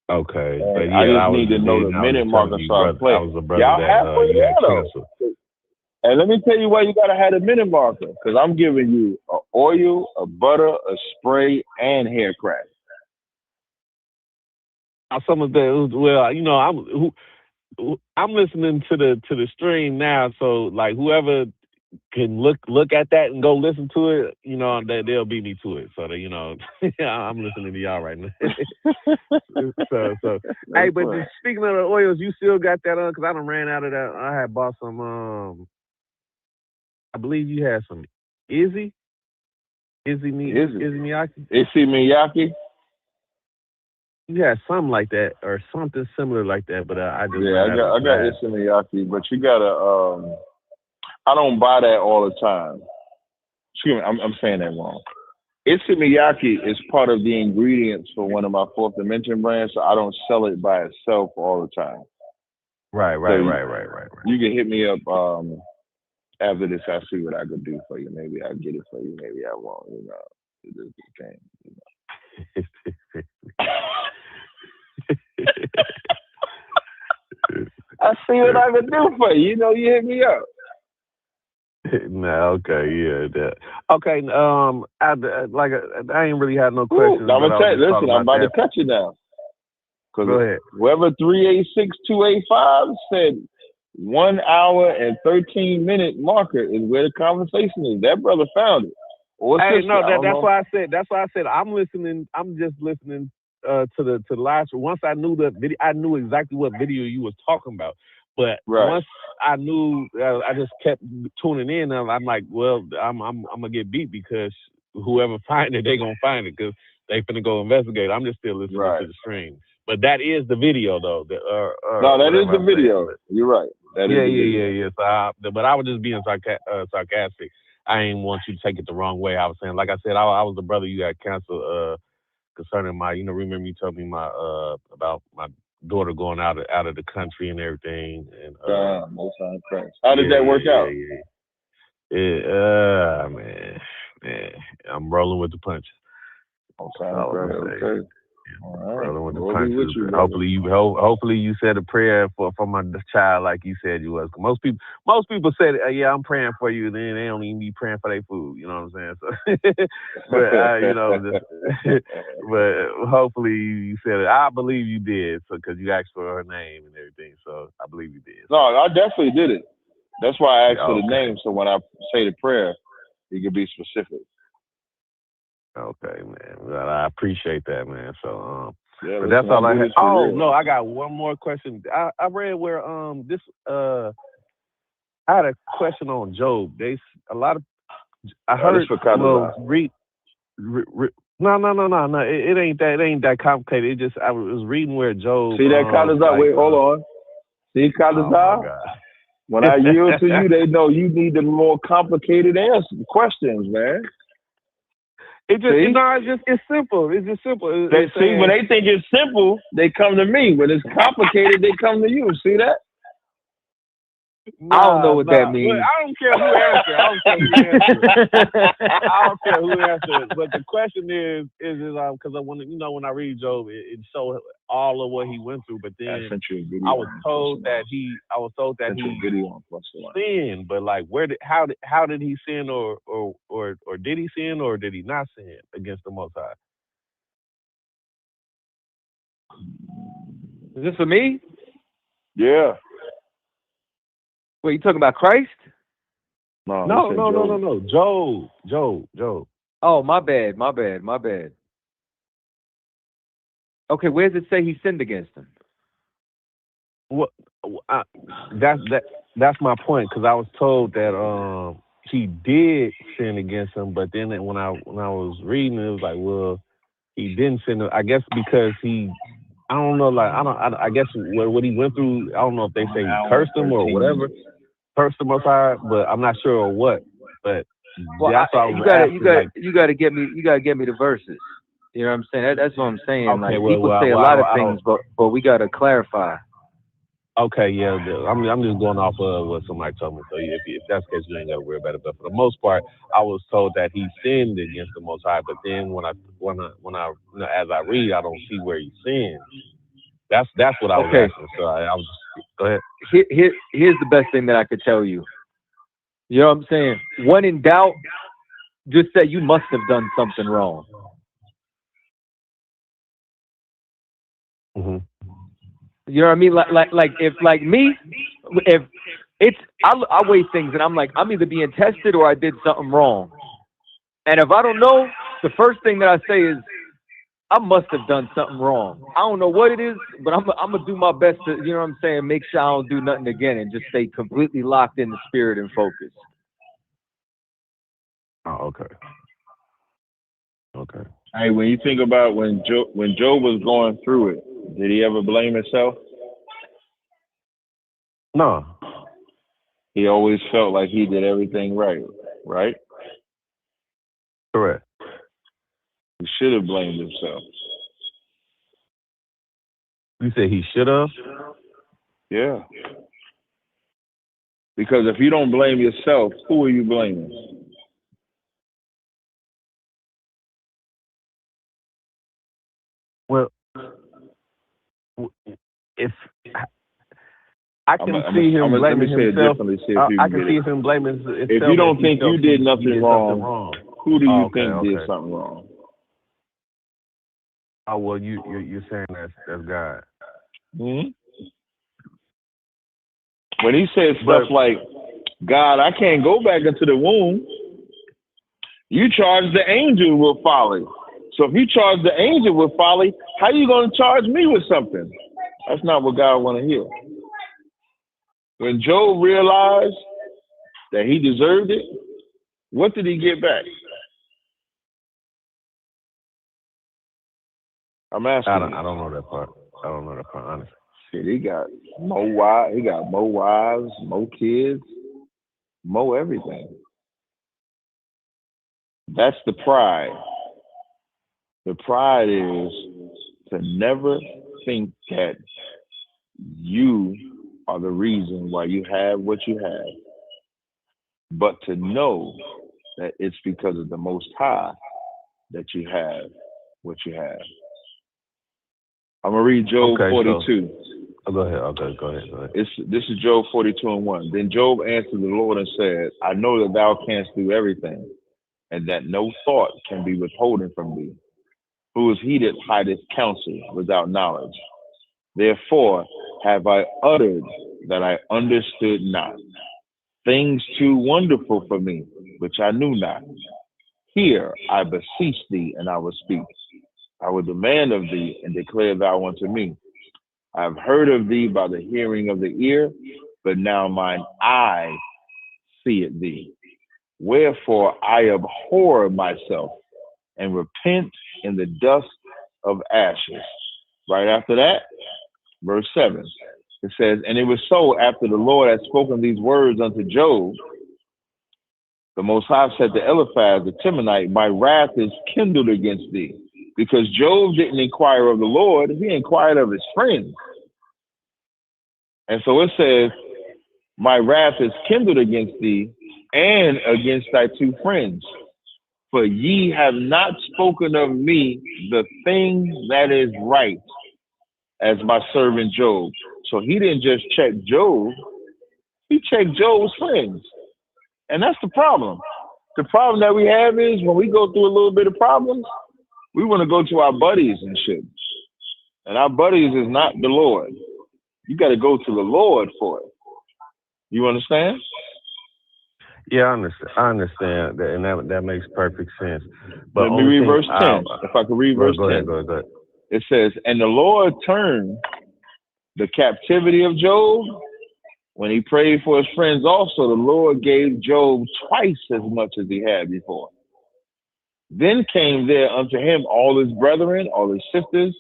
Okay, and but I just need to know the minute marker so I play. I was a brother Y'all that halfway you there got though. canceled. And let me tell you why you gotta have a minute marker. Because I'm giving you an oil, a butter, a spray, and hair crack. Some of the I'm listening to the stream now, so like whoever can look at that and go listen to it, they'll beat me to it. So that I'm listening to y'all right now. so hey, but just speaking of the oils, you still got that on? Because I done ran out of that. I had bought some. I believe you had some Izzy Miyake. Izzy Miyake. You had something like that or something similar like that, but I just I got Izzy Miyake, but you gotta I don't buy that all the time. Excuse me, I'm saying that wrong. Izzy Miyake is part of the ingredients for one of my Fourth Dimension brands, so I don't sell it by itself all the time. Right. You can hit me up after this. I'll see what I could do for you. Maybe I'll get it for you. Maybe I won't. It just came. I see what I can do for you. You hit me up. No, okay, yeah, that. Okay, I ain't really had no questions. I'm gonna tell you. Listen, I'm about to cut you now. Go ahead. Whoever 386-285 said 1 hour and 13-minute marker is where the conversation is. That brother found it. That's why I said. That's why I said I'm listening. I'm just listening to the last. Once I knew the video, I knew exactly what video you was talking about. But once I knew, I just kept tuning in. And I'm like, well, I'm gonna get beat because whoever find it, they gonna find it because they finna go investigate. I'm just still listening to the stream. But that is the video though. No, that is the video. You're right. That is the video. Yeah. So but I was just being sarcastic. I ain't want you to take it the wrong way. I was saying, like I said, I was the brother you got canceled concerning my. Remember you told me my about my daughter going out of the country and everything. And most time Christ. How did that work out? Man, I'm rolling with the punches. Okay. All right. Rolling with the We'll punches. be with you, hopefully you said a prayer for my child like you said you was. Most people said, yeah, I'm praying for you. Then they don't even be praying for their food. You know what I'm saying? So, but hopefully you said it. I believe you did, so because you asked for her name and everything. So I believe you did. No, I definitely did it. That's why I asked for the name. So when I say the prayer, you can be specific. Okay, man. Well, I appreciate that, man. So, but that's all I had. Oh no, I got one more question. I read where I had a question on Job. I heard. No. It ain't that. It ain't that complicated. It just I was reading where Job. See that Kadazar? Wait, hold on. See Kadazar? When I yield to you, they know you need the more complicated questions, man. It's simple. It's just simple. When they think it's simple, they come to me. When it's complicated, they come to you. See that? I don't know what that means. Look, I don't care who answered. But the question is because when I read Job, it showed all of what he went through. But then I was told that he sinned. But like, how did he sin, or did he sin, or did he not sin against the Most High? Is this for me? Yeah. Wait, you talking about Christ? No. Job. Oh, my bad. Okay, where does it say he sinned against him? That's my point, because I was told that he did sin against him, but then when I was reading it was like, well, he didn't sin. I guess because I don't know, like I guess what he went through. I don't know if they say he cursed him or whatever. Cursed him Most High, but I'm not sure what. But Well, That's what I was you gotta get me the verses. You know what I'm saying? That's what I'm saying. Okay, Like well, people well, say a well, lot of I things, don't. but we gotta clarify. Okay, yeah, I'm just going off of what somebody told me. So if that's the case, you ain't gotta worry about it. But for the most part, I was told that he sinned against the Most High. But then when I you know, as I read, I don't see where he sinned. That's what I was Okay. asking. So I was go ahead. Here's the best thing that I could tell you. You know what I'm saying? When in doubt, just say you must have done something wrong. Mm-hmm. You know what I mean? Like if like me, if it's I weigh things and I'm like, I'm either being tested or I did something wrong. And if I don't know, the first thing that I say is I must have done something wrong. I don't know what it is, but I'm gonna do my best to, you know what I'm saying, make sure I don't do nothing again and just stay completely locked in the spirit and focus. Oh, okay. Okay. Hey, when you think about when Job was going through it, did he ever blame himself? No. He always felt like he did everything right, right? Correct. He should have blamed himself. You said he should have? Yeah. Because if you don't blame yourself, who are you blaming? Well, if I can see him blaming let me say himself, it differently, see if you I can can get see it. him blaming himself. If you don't he think felt you did he nothing did wrong, something wrong. who do you Okay, think did okay. something wrong? Oh well, you're saying that's God. Hmm? When he said stuff like, God, I can't go back into the womb, you charge the angel with folly. So if you charge the angel with folly, how you going to charge me with something? That's not what God want to hear. When Job realized that he deserved it, what did he get back? I'm asking I you. don't know that part. I don't know that part, honestly. Shit, he got more wives, more kids, more everything. That's the pride. The pride is to never think that you are the reason why you have what you have, but to know that it's because of the Most High that you have what you have. I'm going to read Job 42. Go ahead. Okay, go ahead. This is Job 42:1. Then Job answered the Lord and said, I know that thou canst do everything, and that no thought can be withholden from thee. Who is he that hideth counsel without knowledge? Therefore have I uttered that I understood not, things too wonderful for me, which I knew not. Hear, I beseech thee, and I will speak. I will demand of thee, and declare thou unto me. I have heard of thee by the hearing of the ear, but now mine eye seeth thee. Wherefore I abhor myself, and repent in the dust of ashes. Right after that, verse 7, it says, and it was so after the Lord had spoken these words unto Job, the Most High said to Eliphaz the Temanite, my wrath is kindled against thee. Because Job didn't inquire of the Lord, he inquired of his friends. And so it says, my wrath is kindled against thee and against thy two friends. For ye have not spoken of me the thing that is right, as my servant Job. So he didn't just check Job, he checked Job's friends. And that's the problem. The problem that we have is when we go through a little bit of problems, we want to go to our buddies and shit. And our buddies is not the Lord. You got to go to the Lord for it. You understand? Yeah, I understand that, and that makes perfect sense. But let me read verse 10. If I could read verse 10. Go ahead. It says, and the Lord turned the captivity of Job. When he prayed for his friends also, the Lord gave Job twice as much as he had before. Then came there unto him all his brethren, all his sisters,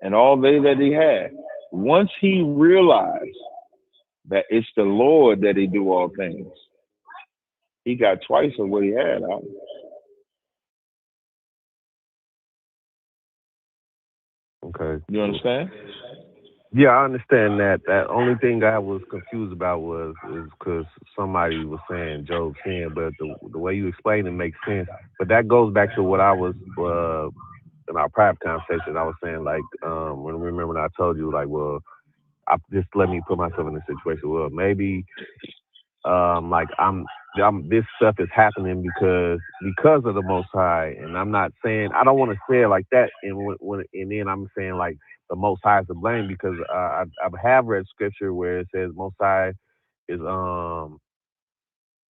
and all they that he had. Once he realized that it's the Lord that he do all things, he got twice of what he had. Okay. You understand? Yeah, I understand that. That only thing I was confused about is because somebody was saying Job sinned, but the way you explained it makes sense. But that goes back to what I was in our private conversation. I was saying like remember when I told you like, well, just let me put myself in a situation. Well, maybe like I'm this stuff is happening because of the Most High, and I'm not saying I don't want to say it like that, and then I'm saying like the Most High is to blame because I have read scripture where it says Most High is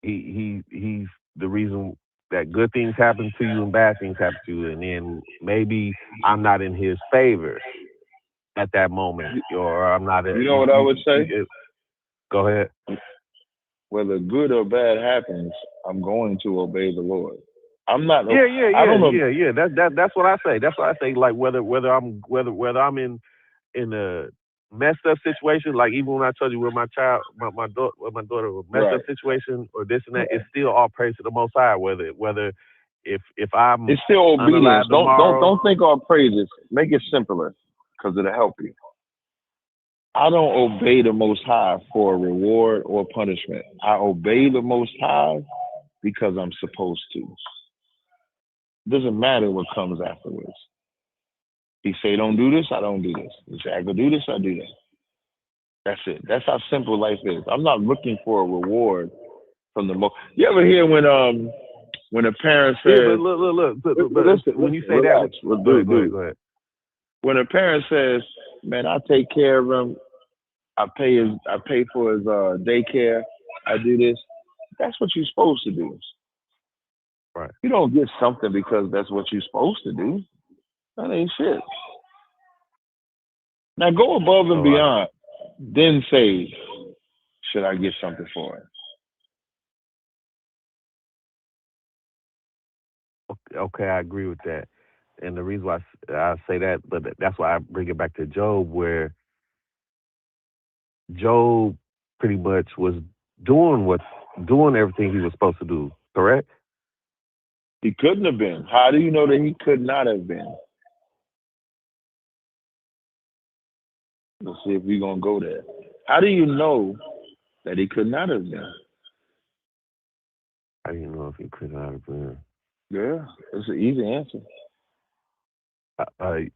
he's the reason that good things happen to you and bad things happen to you, and then maybe I'm not in His favor at that moment, or I'm not. You know what I would say? Go ahead. Whether good or bad happens, I'm going to obey the Lord. I'm not. Yeah. That's what I say. That's what I say. Like whether I'm in a messed up situation, like even when I told you with my daughter, a messed up situation or this and that, it's still all praise to the Most High. Whether if I'm it's still obedience. Don't think all praises. Make it simpler because it'll help you. I don't obey the Most High for a reward or punishment. I obey the Most High because I'm supposed to. It doesn't matter what comes afterwards. He say, don't do this, I don't do this. He say, I go do this, I do that. That's it. That's how simple life is. I'm not looking for a reward from the Most. You ever hear when a parent says, yeah, but listen, when you say relax, that, go ahead. When a parent says, man, I take care of him, I pay for his daycare, I do this, that's what you're supposed to do. Right. You don't get something because that's what you're supposed to do. That ain't shit. Now go above and beyond, then say, should I get something for it? Okay, I agree with that. And the reason why I say that, but that's why I bring it back to Job, where Job pretty much was doing everything he was supposed to do, correct? He couldn't have been. How do you know that he could not have been? Let's see if we're going to go there. How do you know that he could not have been? How do you know if he could not have been? Yeah, it's an easy answer. I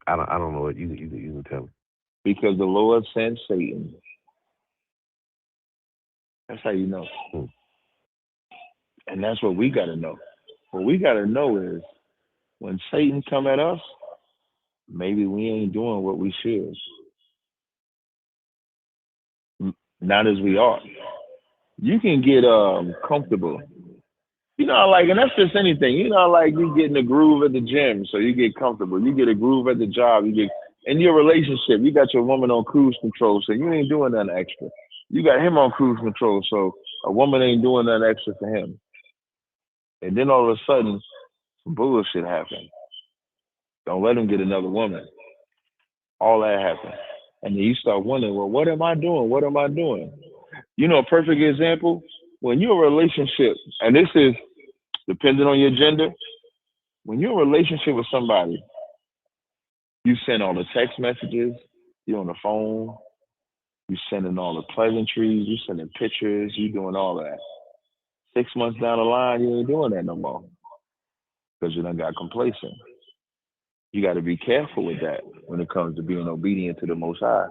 don't know what you can tell me. Because the Lord sent Satan. That's how you know. And that's what we got to know. What we got to know is when Satan come at us, maybe we ain't doing what we should. Not as we are. You can get comfortable. You know, like, and that's just anything. You know, like you get in a groove at the gym, so you get comfortable. You get a groove at the job. You get in your relationship. You got your woman on cruise control, so you ain't doing nothing extra. You got him on cruise control, so a woman ain't doing nothing extra for him. And then all of a sudden, some bullshit happens. Don't let him get another woman. All that happens. And then you start wondering, well, what am I doing? What am I doing? You know, a perfect example, when you're in a relationship, and this is depending on your gender, when you're in a relationship with somebody, you send all the text messages, you're on the phone, you sending all the pleasantries, you sending pictures, you doing all that. 6 months down the line, you ain't doing that no more because you done got complacent. You got to be careful with that when it comes to being obedient to the Most High.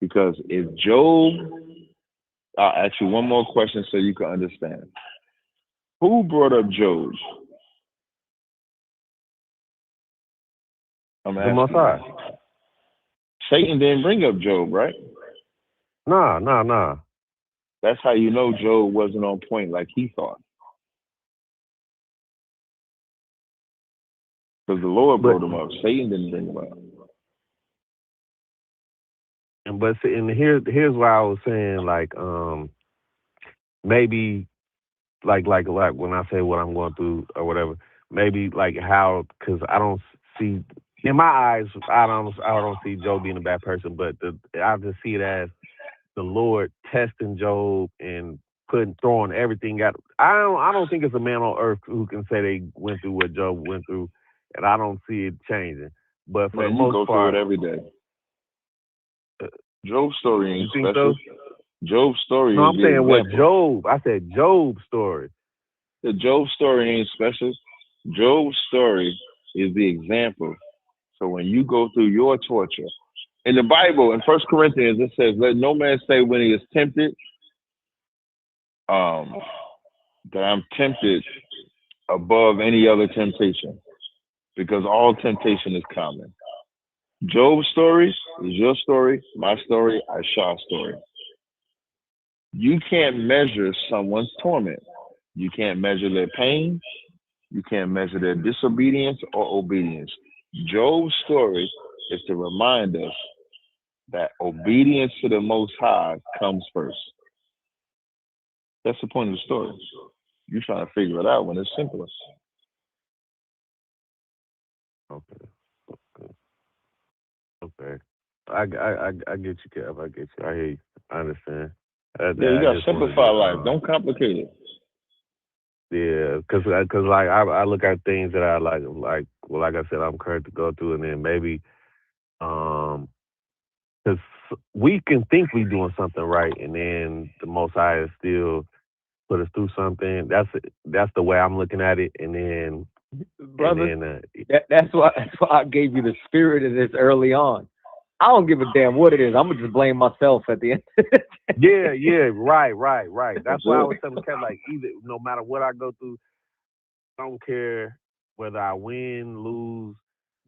Because if Job, I'll ask you one more question so you can understand. Who brought up Job? I'm asking. The Most High. Satan didn't bring up Job, right? Nah. That's how you know Job wasn't on point like he thought. Because the Lord brought him up. Satan didn't bring him up. And here's why I was saying like maybe like when I say what I'm going through or whatever, maybe like how, because I don't see in my eyes I don't see Job being a bad person, but I just see it as the Lord testing Job and throwing everything at. I don't think it's a man on earth who can say they went through what Job went through, and I don't see it changing. But for the most go part, through it every day. Job's story ain't you think special. so? Job's story No, is I'm the saying what example. Job. I said Job's story. The Job story ain't special. Job's story is the example. So when you go through your torture, in the Bible, in 1 Corinthians, it says, "Let no man say when he is tempted, that I'm tempted above any other temptation, because all temptation is common." Job's story is your story, my story, Aisha's story. You can't measure someone's torment. You can't measure their pain. You can't measure their disobedience or obedience. Job's story is to remind us that obedience to the Most High comes first. That's the point of the story. You're trying to figure it out when it's simpler. Okay. I get you, Kev. I get you. I hear you. I understand. Yeah, you gotta simplify life. Don't complicate it. Yeah, because like I look at things that I like I said, I'm current to go through, and then maybe because we can think we doing something right, and then the Most High is still put us through something. That's the way I'm looking at it, and then brother, that's why I gave you the spirit of this early on. I don't give a damn what it is. I'm gonna just blame myself at the end. Yeah, right. That's why I was telling Kev, like, either no matter what I go through, I don't care whether I win, lose,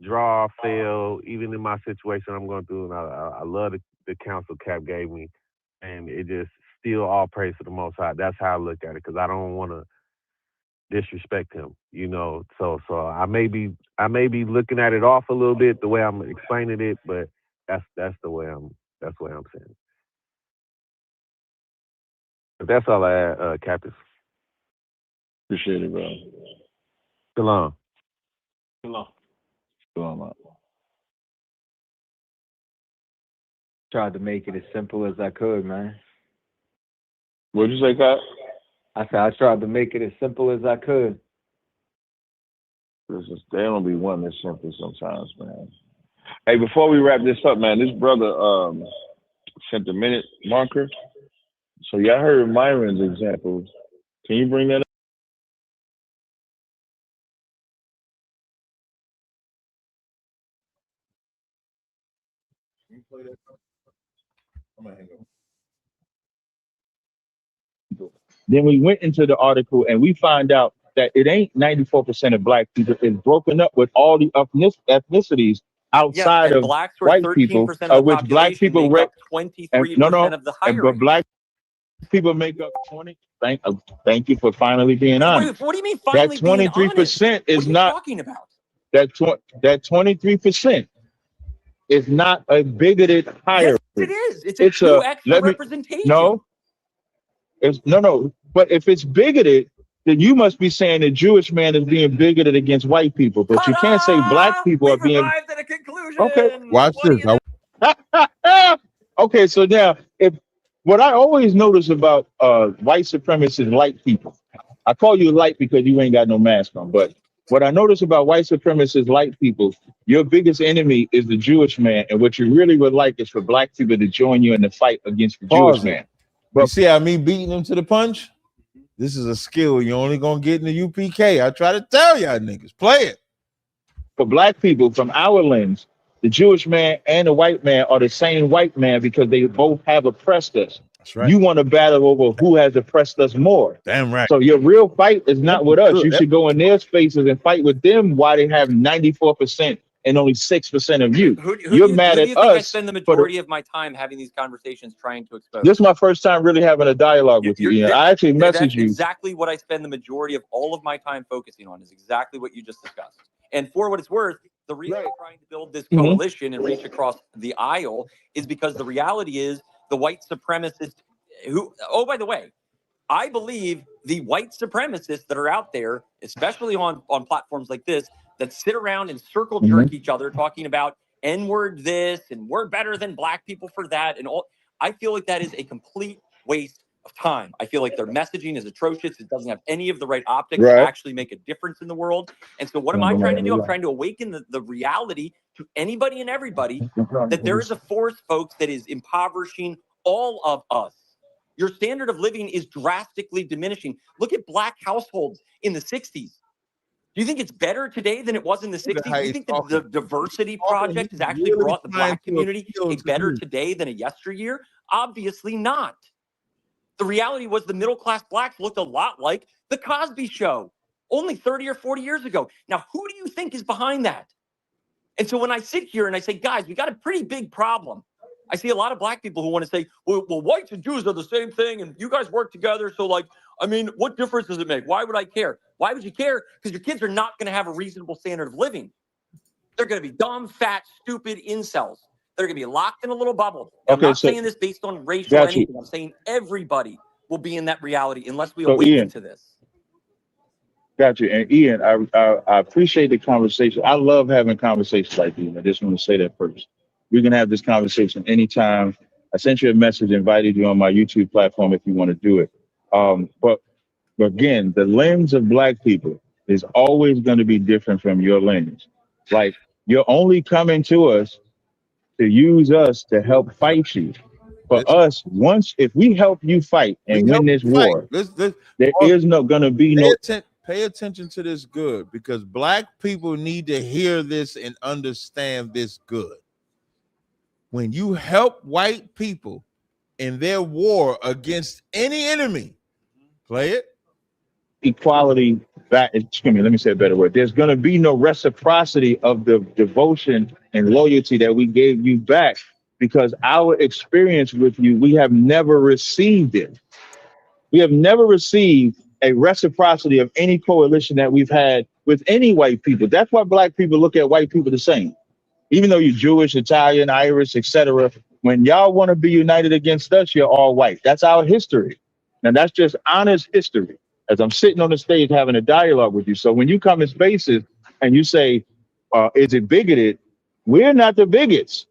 draw, fail. Even in my situation I'm going through, and I love the counsel Cap gave me, and it just still all praise to the Most High. That's how I look at it, because I don't want to disrespect him, you know. So I may be looking at it off a little bit the way I'm explaining it, but that's the way I'm saying. But that's all I had, Captain. Appreciate it, bro. Shalom. Shalom. Tried to make it as simple as I could, man. What'd you say, Cap? I said I tried to make it as simple as I could. They don't be wanting this simple sometimes, man. Hey, before we wrap this up, man, this brother sent a minute marker. So y'all heard Myron's example. Can you bring that up? Then we went into the article and we find out that it ain't 94% of black people. It's broken up with all the ethnicities outside of white people, of which black people make up 23% of the hiring. But black people make up 20. Thank you for finally being honest. What do you mean finally being honest? That 23% is not talking about. That 23% is not a bigoted hiring. Yes, it is. It's a true extra representation. No. But if it's bigoted, then you must be saying the Jewish man is being bigoted against white people. But you can't say black people are being. Arrived at a conclusion. Okay, watch this. Okay, so now what I always notice about white supremacists, light people, I call you light because you ain't got no mask on, but what I notice about white supremacists, light people, your biggest enemy is the Jewish man, and what you really would like is for black people to join you in the fight against the Jewish man. But you see how me beating him to the punch? This is a skill you're only gonna get in the UPK. I try to tell y'all niggas, play it. For black people, from our lens, the Jewish man and the white man are the same white man because they both have oppressed us. That's right. You want to battle over who has oppressed us more. Damn right. So your real fight is not with us. You should go in their spaces and fight with them while they have 94% and only 6% of you. You're mad at us. I spend the majority of my time having these conversations trying to expose. This is my first time really having a dialogue with you. I actually messaged you. Exactly what I spend the majority of all of my time focusing on is exactly what you just discussed. And for what it's worth, the reason I'm trying to build this coalition and reach across the aisle is because the reality is the white supremacists who, oh, by the way, I believe the white supremacists that are out there, especially on platforms like this, that sit around and circle jerk each other talking about N-word this and we're better than black people for that and all. I feel like that is a complete waste of time. I feel like their messaging is atrocious. It doesn't have any of the right optics to actually make a difference in the world. And so what am I trying to do? I'm trying to awaken the reality to anybody and everybody that there is a force, folks, that is impoverishing all of us. Your standard of living is drastically diminishing. Look at black households in the 60s. Do you think it's better today than it was in the 60s? Do you think the diversity project has actually brought the black community a better today than a yesteryear? Obviously not. The reality was the middle-class blacks looked a lot like the Cosby Show only 30 or 40 years ago. Now, who do you think is behind that? And so when I sit here and I say, guys, we got a pretty big problem. I see a lot of black people who want to say, well, whites and Jews are the same thing, and you guys work together. So, like, I mean, what difference does it make? Why would I care? Why would you care? Because your kids are not going to have a reasonable standard of living. They're going to be dumb, fat, stupid incels. They're going to be locked in a little bubble. Now, I'm not saying this based on racial anything. I'm saying everybody will be in that reality unless we awaken to this. Got you. And Ian, I appreciate the conversation. I love having conversations like these. I just want to say that first. We can have this conversation anytime. I sent you a message, invited you on my YouTube platform if you want to do it. But again, the lens of black people is always going to be different from your lens. Like, you're only coming to us to use us to help fight you. For us, if we help you fight and win this war, there is no going to be no. Pay attention to this good, because black people need to hear this and understand this good. When you help white people in their war against any enemy, play it. Equality back. Excuse me. Let me say a better word. There's going to be no reciprocity of the devotion and loyalty that we gave you back, because our experience with you, we have never received it. We have never received a reciprocity of any coalition that we've had with any white people. That's why black people look at white people the same. Even though you're Jewish, Italian, Irish, etc., when y'all want to be united against us, you're all white. That's our history. Now, that's just honest history, as I'm sitting on the stage having a dialogue with you. So when you come in spaces and you say, is it bigoted? We're not the bigots.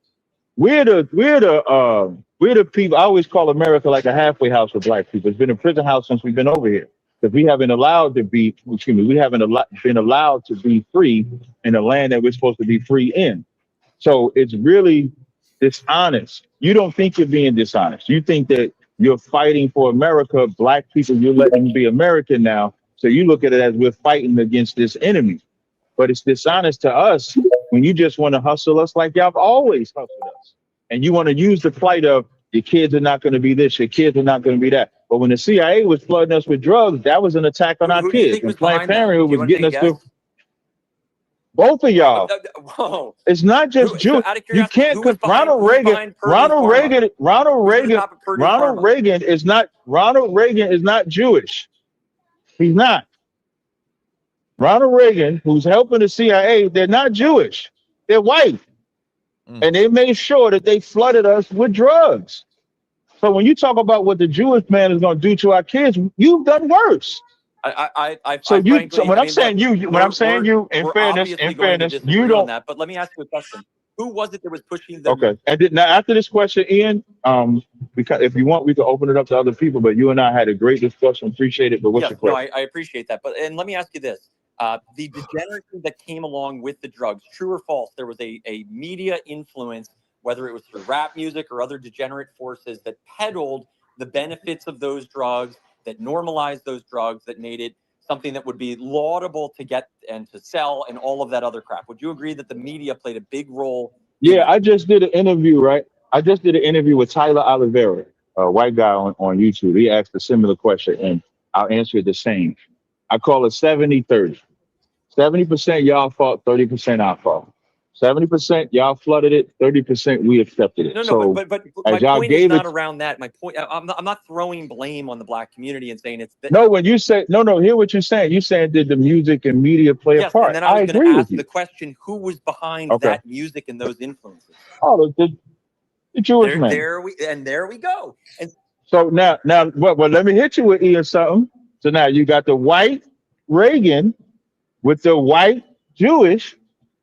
We're the people. I always call America like a halfway house for black people. It's been a prison house since we've been over here, because we haven't allowed to be, we haven't been allowed to be free in a land that we're supposed to be free in. So it's really dishonest. You don't think you're being dishonest. You think that you're fighting for America. Black people, you're letting them be American now. So you look at it as we're fighting against this enemy. But it's dishonest to us when you just want to hustle us like y'all have always hustled us. And you want to use the plight of your kids are not going to be this, your kids are not going to be that. But when the CIA was flooding us with drugs, that was an attack on our kids. And Planned Parenthood was getting us to. Both of y'all. Whoa. It's not just Jews. You can't, because Ronald Reagan is not Jewish. He's not. Ronald Reagan, who's helping the CIA, they're not Jewish. They're white. And they made sure that they flooded us with drugs. So when you talk about what the Jewish man is going to do to our kids, you've done worse. When I'm saying you, in fairness, you don't. That, but let me ask you a question. Who was it that was pushing the? Okay, and now after this question, Ian, because if you want, we can open it up to other people. But you and I had a great discussion. Appreciate it. But what's your question? No, I appreciate that. And let me ask you this: the degeneracy that came along with the drugs, true or false? There was a media influence, whether it was through rap music or other degenerate forces, that peddled the benefits of those drugs, that normalized those drugs, that made it something that would be laudable to get and to sell and all of that other crap. Would you agree that the media played a big role? Yeah, I just did an interview, right? I just did an interview with Tyler Oliveira, a white guy on YouTube. He asked a similar question, and I'll answer it the same. I call it 70-30. 70% y'all fault, 30% our fault. 70% y'all flooded it, 30% we accepted it. No, but my point is not around that. My point, I'm not throwing blame on the black community and saying it's that. No, when you say hear what you're saying. You're saying, did the music and media play a part? And then I was going to ask the question: who was behind that music and those influences? Oh, the Jewish man. There we go. And so now, well, let me hit you with Ian something. So now you got the white Reagan with the white Jewish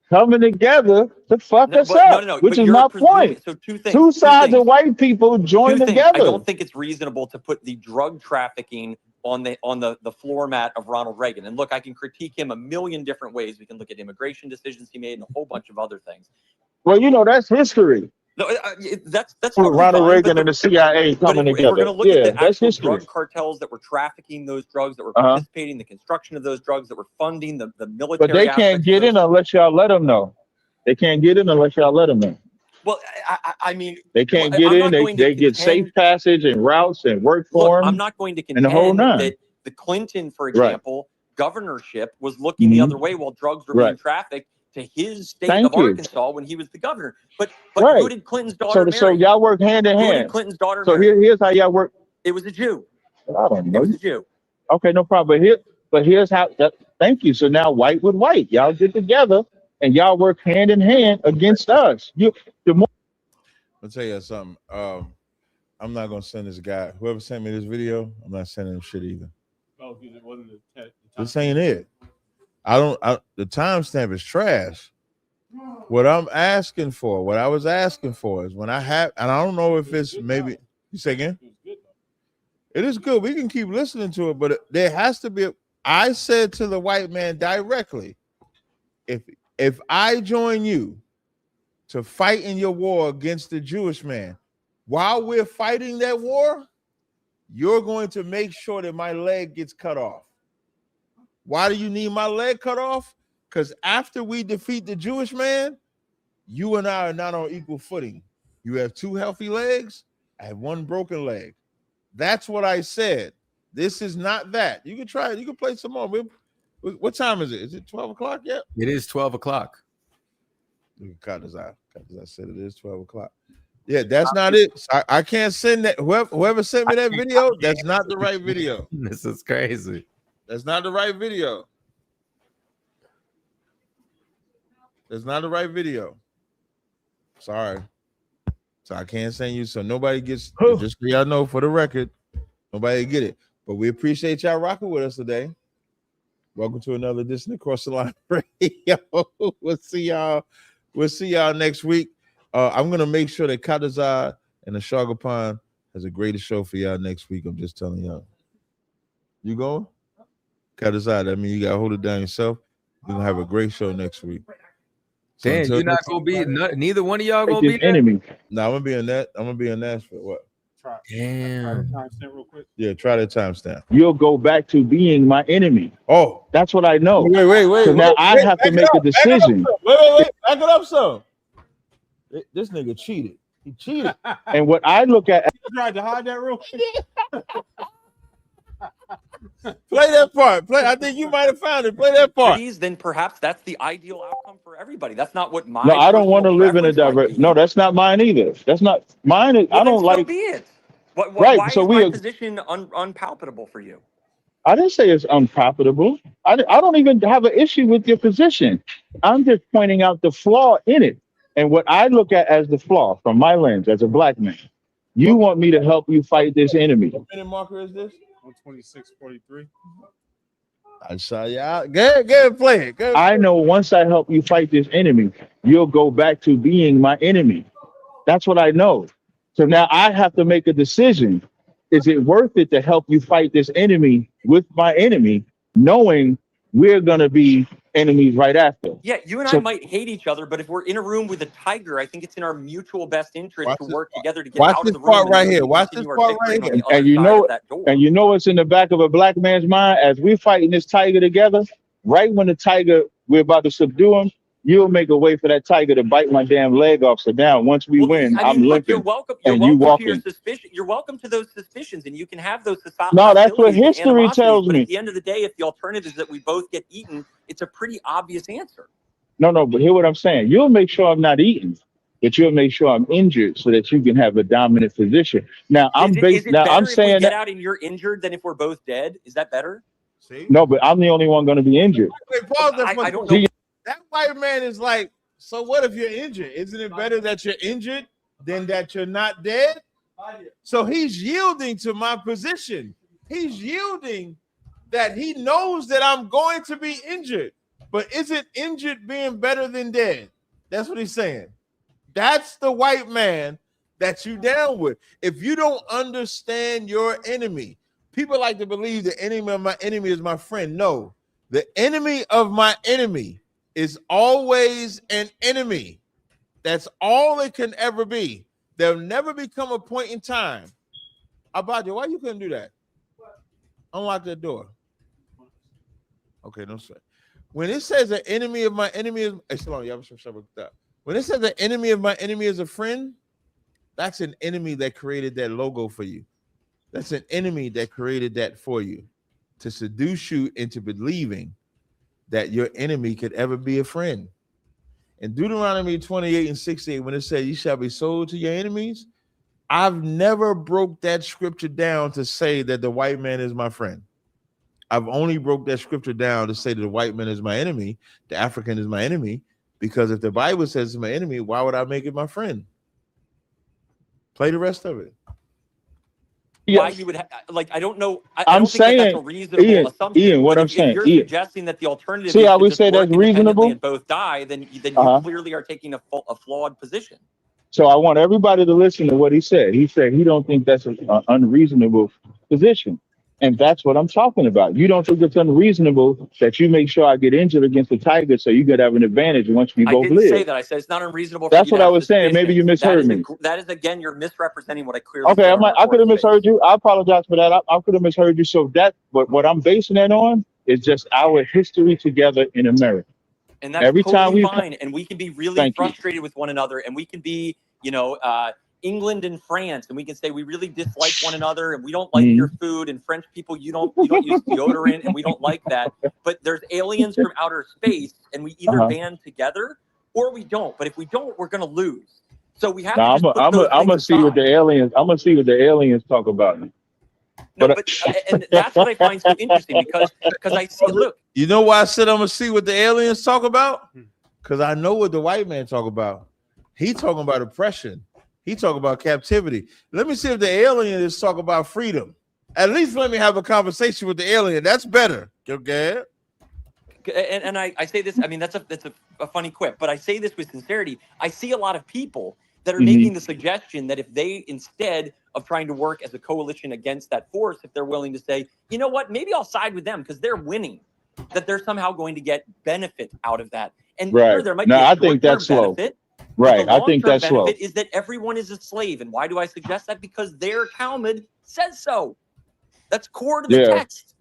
coming together to fuck us up, which But is you're my presuming. point. So two things. Two sides of white people join Two things. I together. don't think it's reasonable to put the drug trafficking on the floor mat of Ronald Reagan. And look, I can critique him a million different ways. We can look at immigration decisions he made and a whole bunch of other things. Well, that's history. No, that's totally Ronald fine, Reagan and the CIA coming if we're together. going to look at the actual drug cartels that were trafficking those drugs, that were participating in the construction of those drugs, that were funding the military. But they can't get in unless y'all let them know. They can't get in unless y'all let them know. Well, I mean, they can't get in. They get safe passage and routes and work for them. I'm not going to and the whole contend nine. that the Clinton, for example, governorship was looking the other way while drugs were being trafficked to his state of Arkansas when he was the governor. But who did Clinton's daughter marry? So y'all work hand in hand. Who did Clinton's daughter so marry? here's how y'all work. It was a Jew. I don't know. It was a Jew. Okay, no problem. But here's how. Thank you. So now white with white, y'all get together and y'all work hand in hand against us. I'll tell you something. I'm not gonna send this guy. Whoever sent me this video, I'm not sending him shit either. Oh, because it wasn't the This ain't it. The timestamp is trash. What I'm asking for, what I was asking for is when I have, and I don't know if it's maybe, you say again? It is good. We can keep listening to it, but there has to be, I said to the white man directly, if I join you to fight in your war against the Jewish man, while we're fighting that war, you're going to make sure that my leg gets cut off. Why do you need my leg cut off? Because after we defeat the Jewish man, you and I are not on equal footing. You have two healthy legs. I have one broken leg. That's what I said. This is not that. You can try it. You can play some more. What time is it? Is it 12 o'clock yet? It is 12 o'clock. You can cut this out. I said it is 12 o'clock. Yeah, that's not it. I can't send that. Whoever sent me that video, that's not the right video. This is crazy. That's not the right video. That's not the right video. Sorry. So I can't send you. So nobody gets, just so y'all know for the record, nobody get it. But we appreciate y'all rocking with us today. Welcome to another edition of Cross the Line Radio. We'll see y'all next week. I'm gonna make sure that Kadazar and the Shagapan has a greater show for y'all next week. I'm just telling y'all. You going? Kadazar, that means you gotta hold it down yourself. We're gonna have a great show next week. So Damn, you're not gonna be neither one of y'all gonna be there? Enemy. No, I'm gonna be in Nashville. What? Damn. Real quick. Yeah, try that timestamp. You'll go back to being my enemy. Oh, that's what I know. Wait. So now I have to make a decision. Wait. Back it up some. This nigga cheated. He cheated. And what I look at, You tried to hide that real quick. Play that part. I think you might have found it. Play that part. Then perhaps that's the ideal outcome for everybody. That's not what my. No, I don't want to live in a direct. No, that's not mine either. That's not mine. I don't like. Be it. Right. Why So is my position unpalatable for you? I didn't say it's unprofitable. I don't even have an issue with your position. I'm just pointing out the flaw in it. And what I look at as the flaw from my lens as a black man, you want me to help you fight this enemy. What minute marker is this? 126:43. I saw y'all. Good play. I know once I help you fight this enemy, you'll go back to being my enemy. That's what I know. So now I have to make a decision. Is it worth it to help you fight this enemy with my enemy, knowing we're going to be enemies right after? Yeah, you and I might hate each other, but if we're in a room with a tiger, I think it's in our mutual best interest to work together to get out of the room. Watch this part right here. Watch this part right here. And you know what's in the back of a black man's mind as we're fighting this tiger together. Right when the tiger, we're about to subdue him, you'll make a way for that tiger to bite my damn leg off. So now, once we win, I'm limping. You're welcome. And you walking. To your suspicion. You're welcome to those suspicions, and you can have those. No, that's what history tells but me. At the end of the day, if the alternative is that we both get eaten, it's a pretty obvious answer. No, but hear what I'm saying. You'll make sure I'm not eaten, but you'll make sure I'm injured so that you can have a dominant position. Now I'm saying if we get that out and you're injured than if we're both dead. Is that better? See? No, but I'm the only one going to be injured. Wait, pause that. I don't know. That white man is like, so what if you're injured? Isn't it better that you're injured than that you're not dead? So he's yielding to my position. He's yielding that he knows that I'm going to be injured. But isn't injured being better than dead? That's what he's saying. That's the white man that you down with. If you don't understand your enemy, people like to believe the enemy of my enemy is my friend. No, the enemy of my enemy is always an enemy. That's all it can ever be. There'll never become a point in time. Abadia, why you couldn't do that? Unlock that door. Okay, no sir. When it says an enemy of my enemy is when it says the enemy of my enemy is a friend, that's an enemy that created that logo for you. That's an enemy that created that for you to seduce you into believing that your enemy could ever be a friend. In Deuteronomy 28:68, when it says you shall be sold to your enemies, I've never broke that scripture down to say that the white man is my friend. I've only broke that scripture down to say that the white man is my enemy, the African is my enemy, because if the Bible says it's my enemy, why would I make it my friend? Play the rest of it. Why you would like? I don't know. I don't think that's a reasonable assumption. Ian, what I'm if saying, you're Ian. suggesting that the alternative See is how to we just say work that's independently reasonable? and both die, then you clearly are taking a flawed position. So I want everybody to listen to what he said. He said he don't think that's an unreasonable position. And that's what I'm talking about. You don't think it's unreasonable that you make sure I get injured against the Tigers so you could have an advantage once we I both didn't say live. that. I said it's not unreasonable for That's you what to I have was saying. Maybe you suspicions. misheard me. That is again, you're misrepresenting what I clearly Okay, said on I could have recorded misheard space. you. I apologize for that. I could have misheard you. So that, but what I'm basing that on is just our history together in America. And that's Every time totally we've, fine. And we can be really thank you. frustrated with one another, and we can be, England and France, and we can say we really dislike one another, and we don't like your food. And French people, you don't use deodorant, and we don't like that. But there's aliens from outer space, and we either band together or we don't. But if we don't, we're going to lose. So we have to just put those I'm things gonna see what aside. the aliens. I'm gonna see what the aliens talk about. No, but and that's what I find so interesting because I see. Look, You know why I said I'm gonna see what the aliens talk about? Because I know what the white man talk about. He talking about oppression. He talking about captivity. Let me see if the alien is talking about freedom. At least let me have a conversation with the alien. That's better. Okay. and I say this. I mean, that's a funny quip, but I say this with sincerity. I see a lot of people that are making the suggestion that if they, instead of trying to work as a coalition against that force, if they're willing to say, you know what, maybe I'll side with them because they're winning, that they're somehow going to get benefit out of that. And sure, there might be a short-term benefit. Right. But the I think that's slow. benefit is that everyone is a slave. And why do I suggest that? Because their Talmud says so. That's core to the text.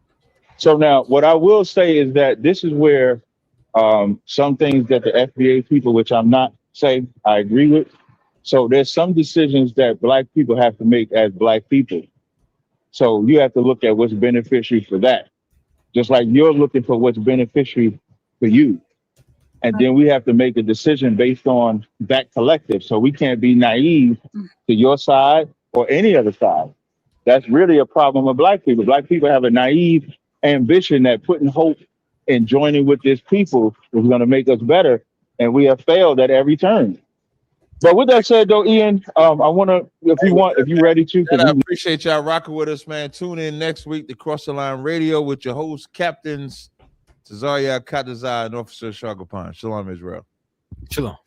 So now what I will say is that this is where some things that the FBA people, which I'm not saying I agree with. So there's some decisions that black people have to make as black people. So you have to look at what's beneficiary for that. Just like you're looking for what's beneficiary for you. And then we have to make a decision based on that collective. So we can't be naive to your side or any other side. That's really a problem with black people. Black people have a naive ambition that putting hope in joining with this people is going to make us better. And we have failed at every turn. But with that said, though, Ian, I want to, if you're ready to. I appreciate y'all rocking with us, man. Tune in next week to Cross the Line Radio with your host, Captains Tazaria Kadazai and Officer Shagapan. Shalom, Israel. Shalom.